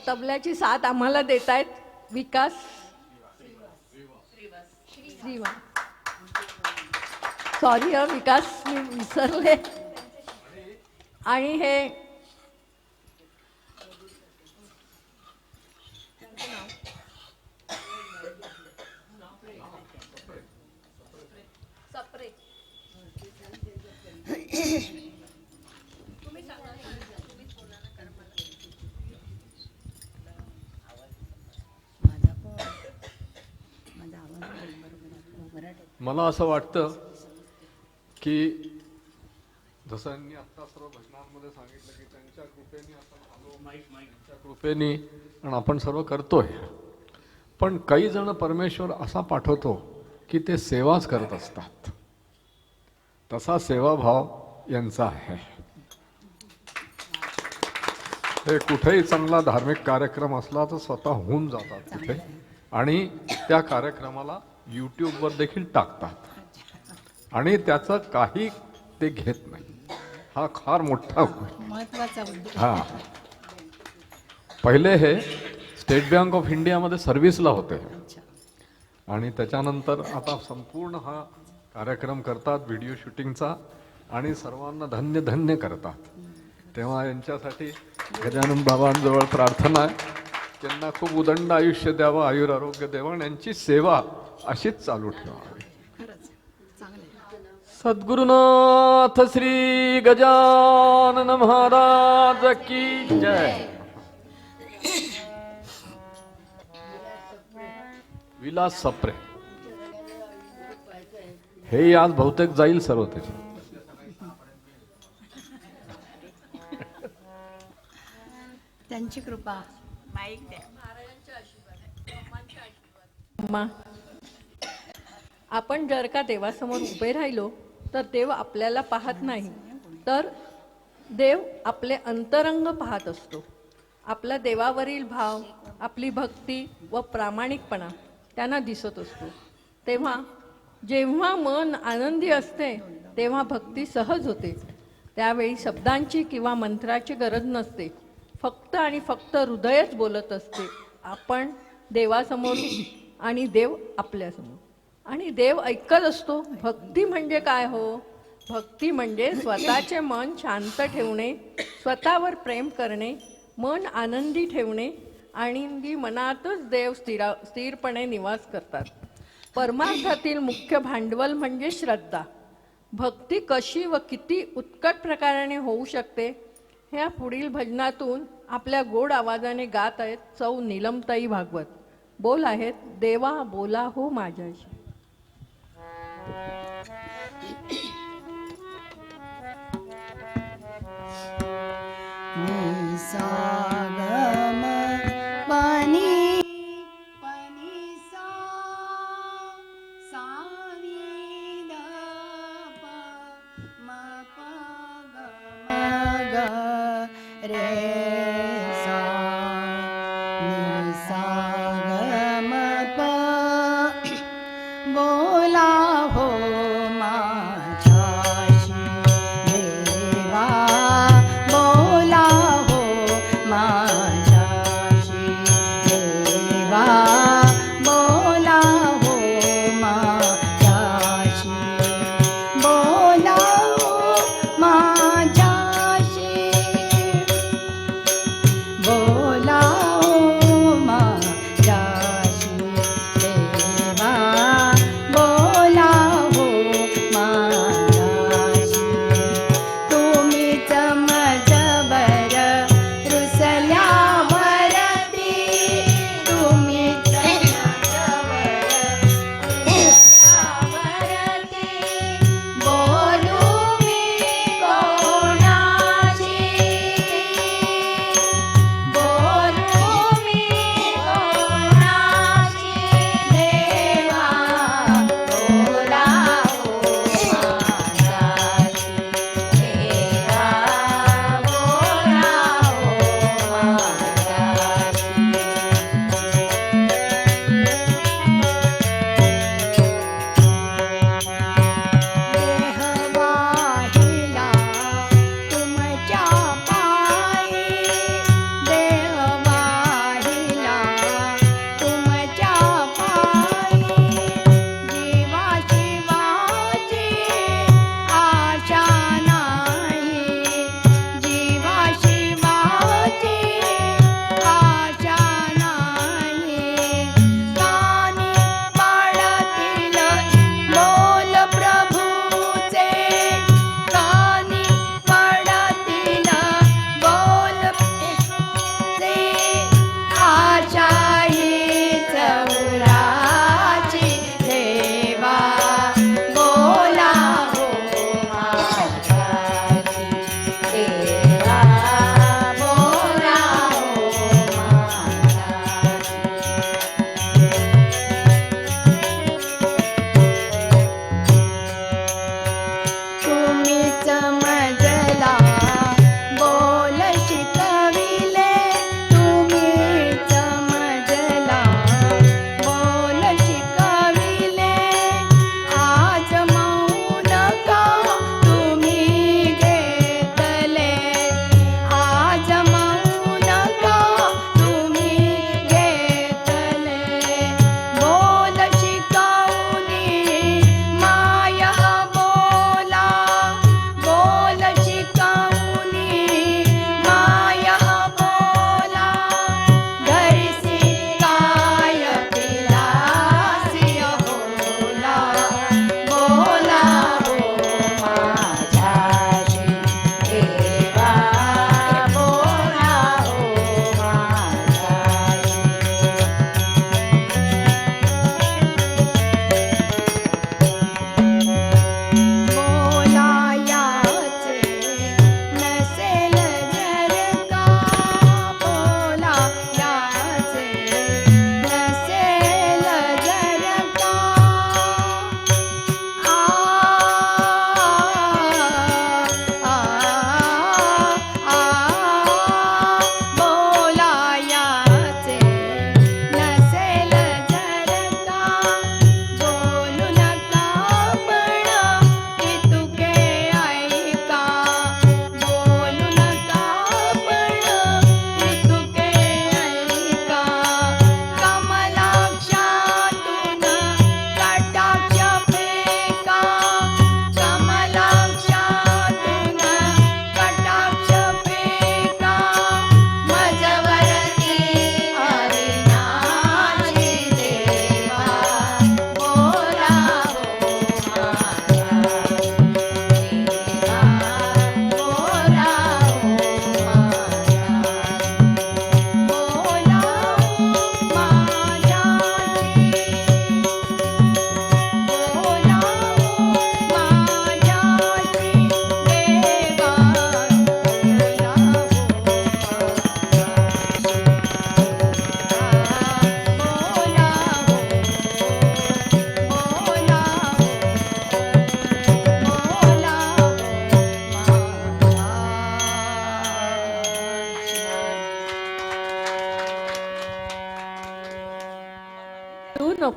[SPEAKER 1] तबल्याची साथ आम्हाला देत आहेत विकास श्रीवा. सॉरी विकास, मी विसरले. आणि हे सप्रे.
[SPEAKER 4] माझा आवाज बरोबर
[SPEAKER 5] मला असं वाटतं की जसं यांनी आत्ता सर्व भजनांमध्ये सांगितलं की त्यांच्या कृपेने आपण आलो, त्यांच्या कृपेने आणि आपण सर्व करतोय. पण काही जण परमेश्वर असा पाठवतो की ते सेवाच करत असतात. तसा सेवाभाव यांचा आहे. ते कुठेही चांगला धार्मिक कार्यक्रम असला तर स्वतः होऊन जातात तिथे आणि त्या कार्यक्रमाला यूट्यूबवर देखील टाकतात आणि त्याचं काही ते घेत नाही. हा फार मोठा
[SPEAKER 4] महत्वाचा उद्देश.
[SPEAKER 5] हा पहिले हे स्टेट बँक ऑफ इंडियामध्ये सर्व्हिसला होते आणि त्याच्यानंतर आता संपूर्ण हा कार्यक्रम करतात व्हिडिओ शूटिंगचा आणि सर्वांना धन्य धन्य करतात. तेव्हा यांच्यासाठी गजानन बाबांजवळ प्रार्थना आहे, त्यांना खूप उदंड आयुष्य द्यावं, आयुर आरोग्य द्यावं आणि यांची सेवा अशीच चालू ठेवावी.
[SPEAKER 4] खरंच चांगलं आहे.
[SPEAKER 5] सद्गुरुनाथ श्री गजानन महाराज की जय. विलास सप्रे हे आज बहुतेक जाईल सर्व त्याचे.
[SPEAKER 4] त्यांची कृपा.
[SPEAKER 1] अम्मा, आपण जर का देवासमोर उभे राहिलो तर देव आपल्याला पाहत नाही, तर देव आपले अंतरंग पाहत असतो. आपला देवावरील भाव, आपली भक्ती व प्रामाणिकपणा त्यांना दिसत असतो. तेव्हा जेव्हा मन आनंदी असते तेव्हा भक्ती सहज होते. त्यावेळी शब्दांची किंवा मंत्राची गरज नसते. फक्त आणि फक्त हृदयच बोलत असते. आपण देवासमोर आणि देव आपल्यासमोर आणि देव ऐकत असतो. भक्ती म्हणजे काय हो? भक्ती म्हणजे स्वतःचे मन शांत ठेवणे, स्वतःवर प्रेम करणे, मन आनंदी ठेवणे आणि मनातच देव स्थिरपणे निवास करतात. परमार्थातील मुख्य भांडवल म्हणजे श्रद्धा. भक्ती कशी व किती उत्कट प्रकाराने होऊ शकते ह्या पुढील भजनातून आपल्या गोड आवाजाने गात आहेत सौ नीलमताई भागवत. बोल आहेत, देवा बोला हो माझ्याशी.
[SPEAKER 4] निसागम पानी पानी सा सानी द प म प ग म ग रे सा निसागम प बोला हो माझ्याशी देवा बोला हो माझ्याशी देवा बोला हो माझ्याशी बोला हो माझ्याशी बोला हो माझ्याशी देवा बोला हो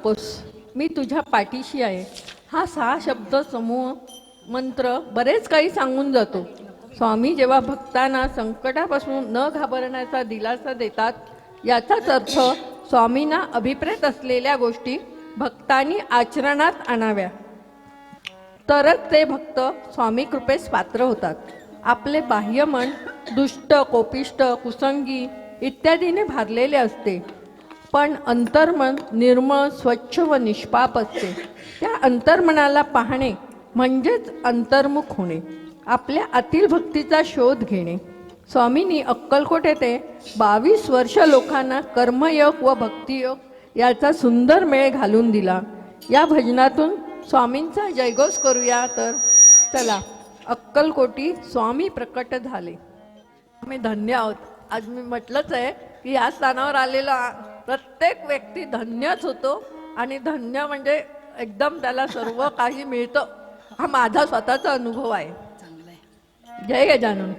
[SPEAKER 1] नकोस, मी तुझ्या पाठीशी आहे. हा 6 शब्द समूह मंत्र बरेच काही सांगून जातो. स्वामी जेव्हा भक्तांना संकटापासून न घाबरण्याचा दिलासा देतात, याचाच अर्थ स्वामींना अभिप्रेत असलेल्या गोष्टी भक्तांनी आचरणात आणाव्या, तरच ते भक्त स्वामी कृपेस पात्र होतात. आपले बाह्य मन दुष्ट, कोपिष्ट, कुसंगी इत्यादीने भारलेले असते, पण अंतर्मन निर्मळ, स्वच्छ व निष्पाप असते. त्या अंतर्मनाला पाहणे म्हणजेच अंतर्मुख होणे, आपल्या आतील भक्तीचा शोध घेणे. स्वामींनी अक्कलकोट येथे 22 वर्ष लोकांना कर्मयोग व भक्तियोग याचा सुंदर मेळ घालून दिला. या भजनातून स्वामींचा जयघोष करूया. तर चला, अक्कलकोटी स्वामी प्रकट झाले. आम्ही धन्य आहोत. आज मी म्हटलंच आहे की या स्थानावर आलेला प्रत्येक व्यक्ती धन्यच होतो, आणि धन्य म्हणजे एकदम त्याला सर्व काही मिळतं. हा माझा स्वतःचा अनुभव आहे.
[SPEAKER 4] चांगलं आहे.
[SPEAKER 1] जय गजानन.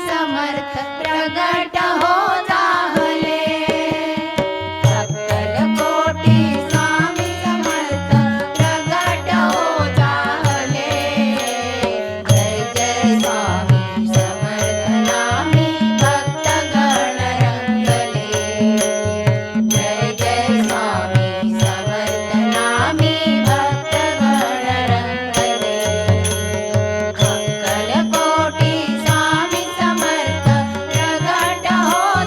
[SPEAKER 2] समर्थ प्रगट हो जाहले, अक्कलकोटी स्वामी समर्थ प्रगट हो जाहले. जय जय स्वामी समर्थ नामी भक्तगण रंगले. जय जय स्वामी समर्थ नामी भक्तगण रंगले. अक्कलकोटी स्वामी समर्थ प्रगट हो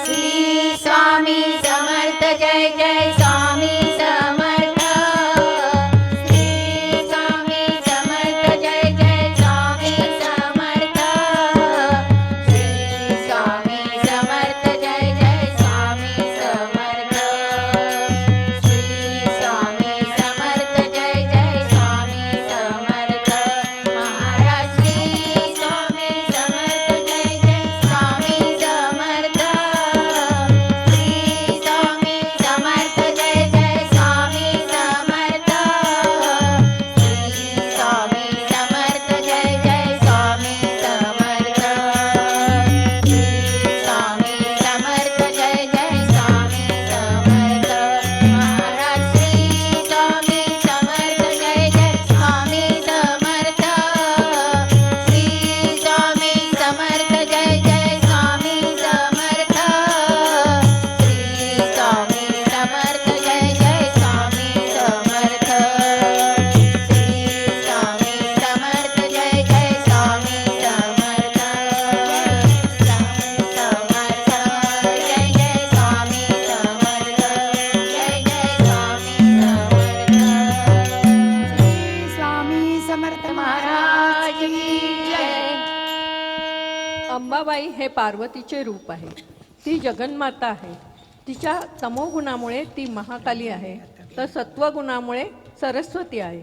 [SPEAKER 2] श्री स्वामी समर्थ जय जय स्वामी समर्थ श्री स्वामी समर्थ जय जय स्वामी समर्थ श्री स्वामी समर्थ जय जय स्वामी समर्थ श्री स्वामी समर्थ जय जय स्वामी समर्थ महाराज श्री स्वामी समर्थ जय जय स्वामी समर्थ श्री स्वामी समर्थ जय जय स्वामी समर्थ श्री स्वामी समर्थ जय जय स्वामी समर्थ श्री स्वामी समर्थ जय जय स्वामी समर्थ महाराज श्री स्वामी समर्थ जय जय स्वामी समर्थ श्री स्वामी समर्थ जय जय स्वामी समर्थ श्री स्वामी समर्थ जय जय स्वामी समर्थ श्री स्वामी समर्थ जय जय स्वामी समर्थ स्वामी समर्थ जय जय स्वामी समर्थ जय जय स्वामी समर्थ
[SPEAKER 4] श्री स्वामी समर्थ
[SPEAKER 2] महाराज की जय.
[SPEAKER 1] अंबाबाई हे पार्वतीचे रूप आहे. ती जगन्माता आहे. तिच्या तमोगुणामुळे ती महाकाली आहे, तर सत्वगुणामुळे सरस्वती आहे.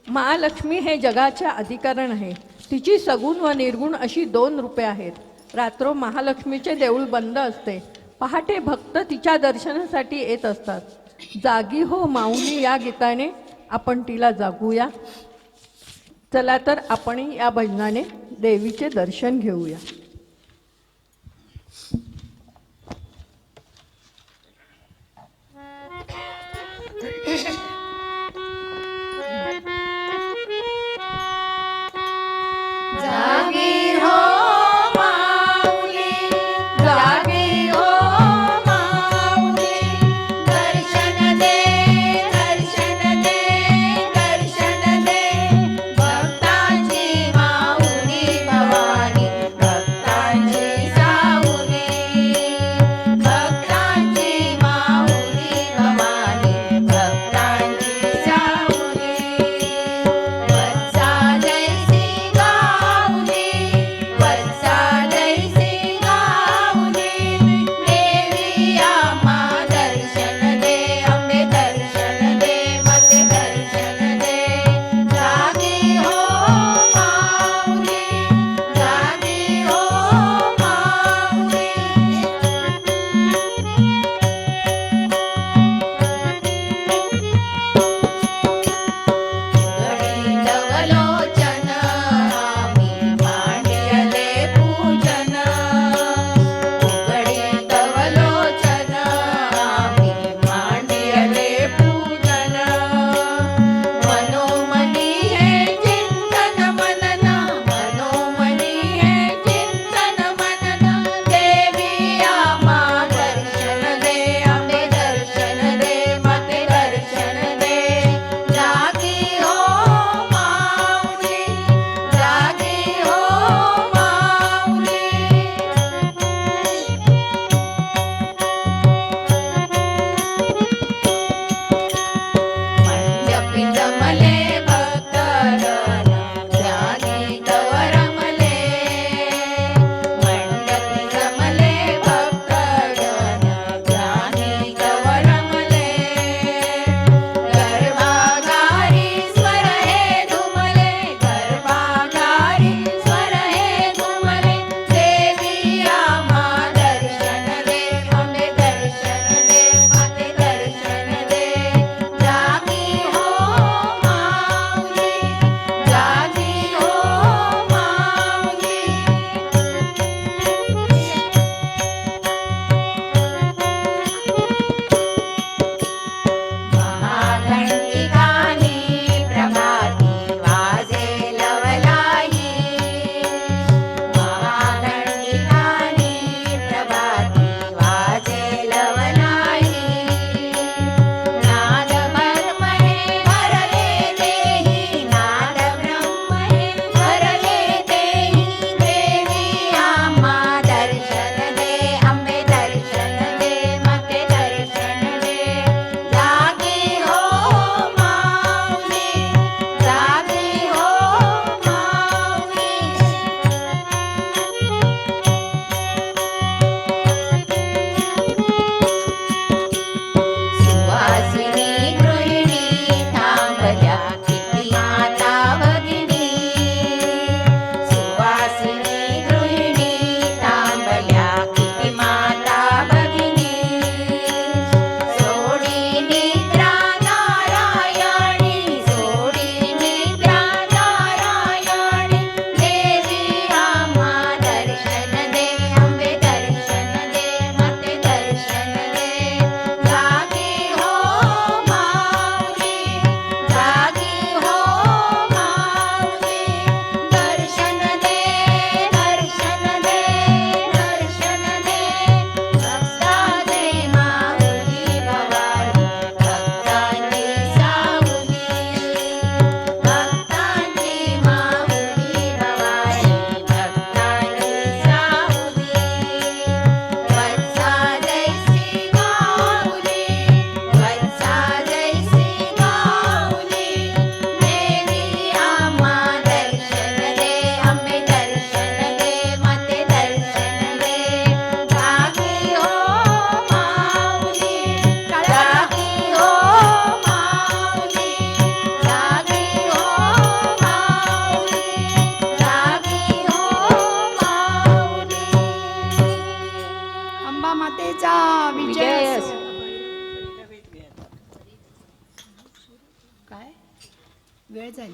[SPEAKER 1] महालक्ष्मी हे जगाचे अधिकरण आहे. तिची सगुण व निर्गुण अशी 2 रूपे आहेत. रात्र महालक्ष्मीचे देऊळ बंद असते. पहाटे भक्त तिच्या दर्शनासाठी येत असतात. जागी हो माऊली या गीताने आपण तिला जागूया. चला तर आपण या भजनाने देवीचे दर्शन घेऊया.
[SPEAKER 2] जागी हो माऊली जागी हो माऊली दर्शन दे दर्शन दे दर्शन दे भक्तांची माऊली भवानी भक्तांची साऊली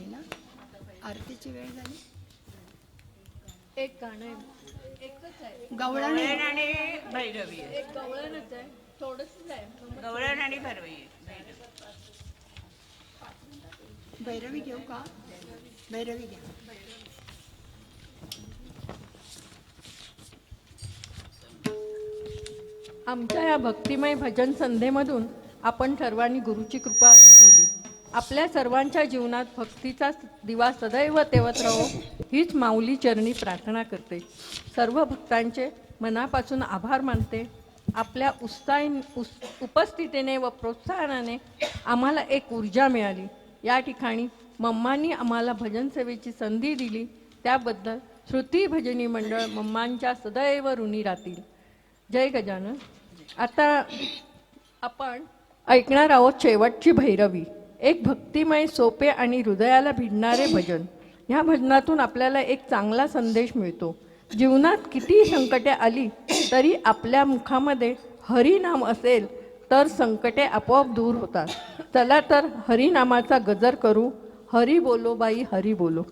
[SPEAKER 4] नाही ना, आरतीची वेळ झाली.
[SPEAKER 1] एक गाणं आहे, एकच आहे,
[SPEAKER 4] गवळण आहे.
[SPEAKER 6] आणि भैरवी आहे.
[SPEAKER 1] एक गवळणच आहे, थोडंसंच आहे.
[SPEAKER 6] गवळण आणि भैरवी आहे.
[SPEAKER 4] भैरवी घेऊ का? भैरवी घ्या.
[SPEAKER 1] आमच्या या भक्तिमय भजन संध्येमधून आपण सर्वांनी गुरुची कृपा अनुभवली. आपल्या सर्वांच्या जीवनात भक्तीचा दिवा सदैव तेवत राहो हीच माऊली चरणी प्रार्थना करते. सर्व भक्तांचे मनापासून आभार मानते. आपल्या उपस्थितीने व प्रोत्साहनाने आम्हाला एक ऊर्जा मिळाली. या ठिकाणी मम्मांनी आम्हाला भजन सेवेची संधी दिली त्याबद्दल श्रुती भजनी मंडळ मम्मांच्या सदैव ऋणी राहतील. जय गजानन. आता आपण ऐकणार आहोत शेवटची भैरवी, एक भक्तिमय सोपे आणि हृदयाला भिडणारे भजन. ह्या भजनातून आपल्याला एक चांगला संदेश मिळतो. जीवनात कितीही संकटे आली तरी आपल्या मुखामध्ये हरिनाम असेल तर संकटे आपोआप दूर होतात. चला तर हरिनामाचा गजर करू. हरी बोलो बाई हरी बोलो.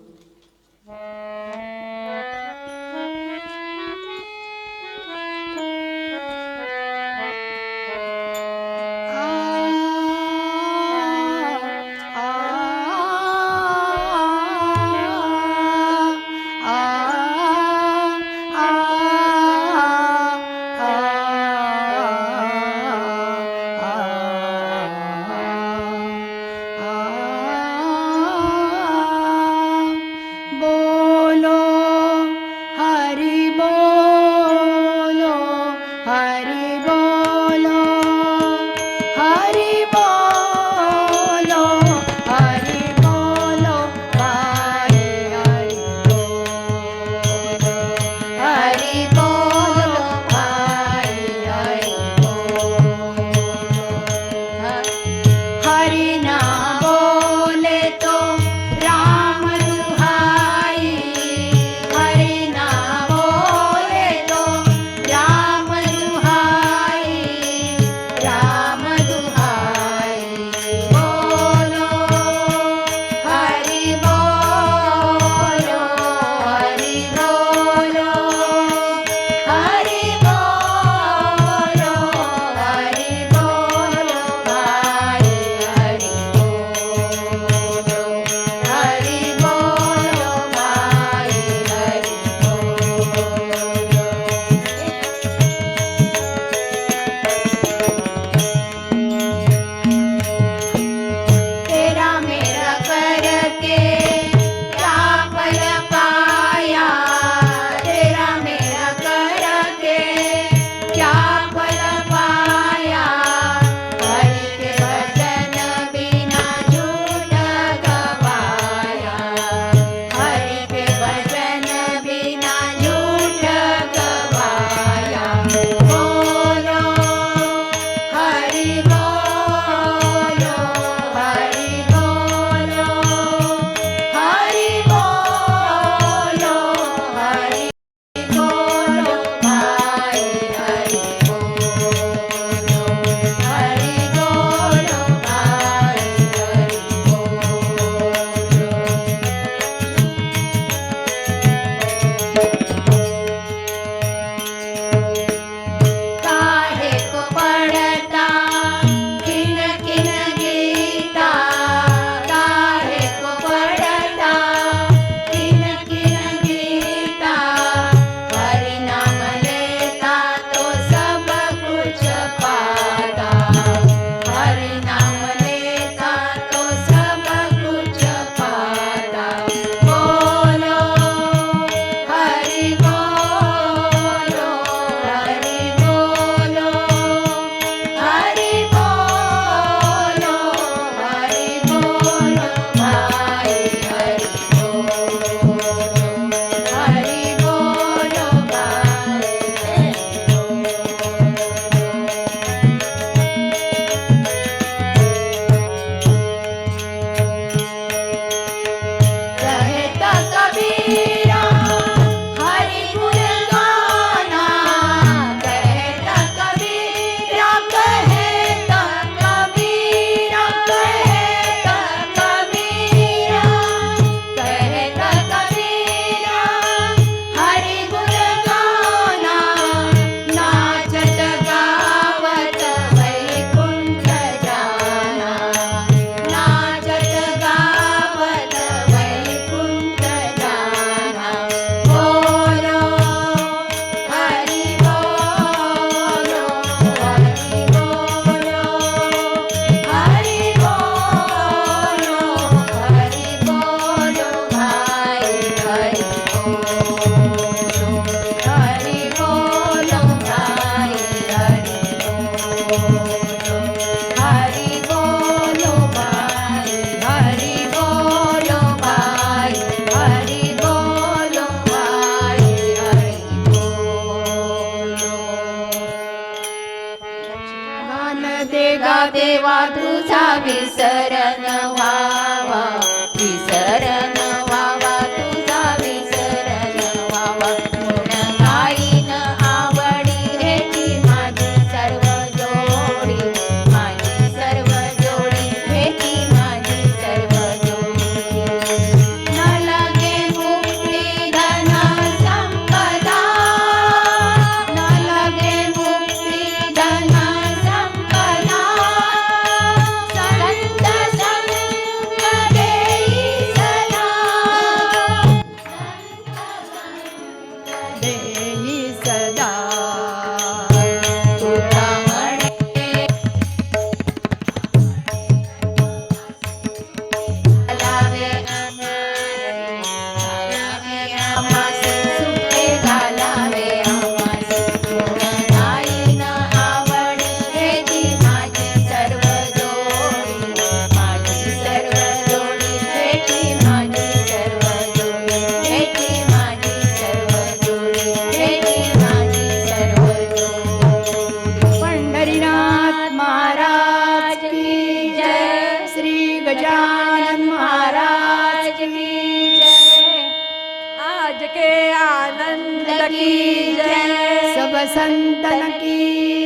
[SPEAKER 2] विसरण व्हावा, विसरण व्हावा, तुझा विसरण व्हावा. गुण गाईन आवडी हेची माझी सर्व जोडी, माझी सर्व जोडी हेची माझी सर्व जोडी. न लगे मुक्ती धन संपदा, न लगे मुक्ती धन संपदा. संत संग देई सदा,
[SPEAKER 4] देई सदा.
[SPEAKER 2] तुका म्हणे घालावे आम्हासी, सुखे घालावे आम्हासी. गुण गाईन आवडी हेची माझी सर्व जोडी, माझी सर्व जोडी हेची माझी सर्व जोडी, हेची माझी सर्व जोडी, हेची माझी सर्व जोडी.
[SPEAKER 4] पंढरीनाथ महाराज की जय. श्री गजानन महाराज की जय.
[SPEAKER 1] आज के आनंद की जय.
[SPEAKER 4] सब संतन की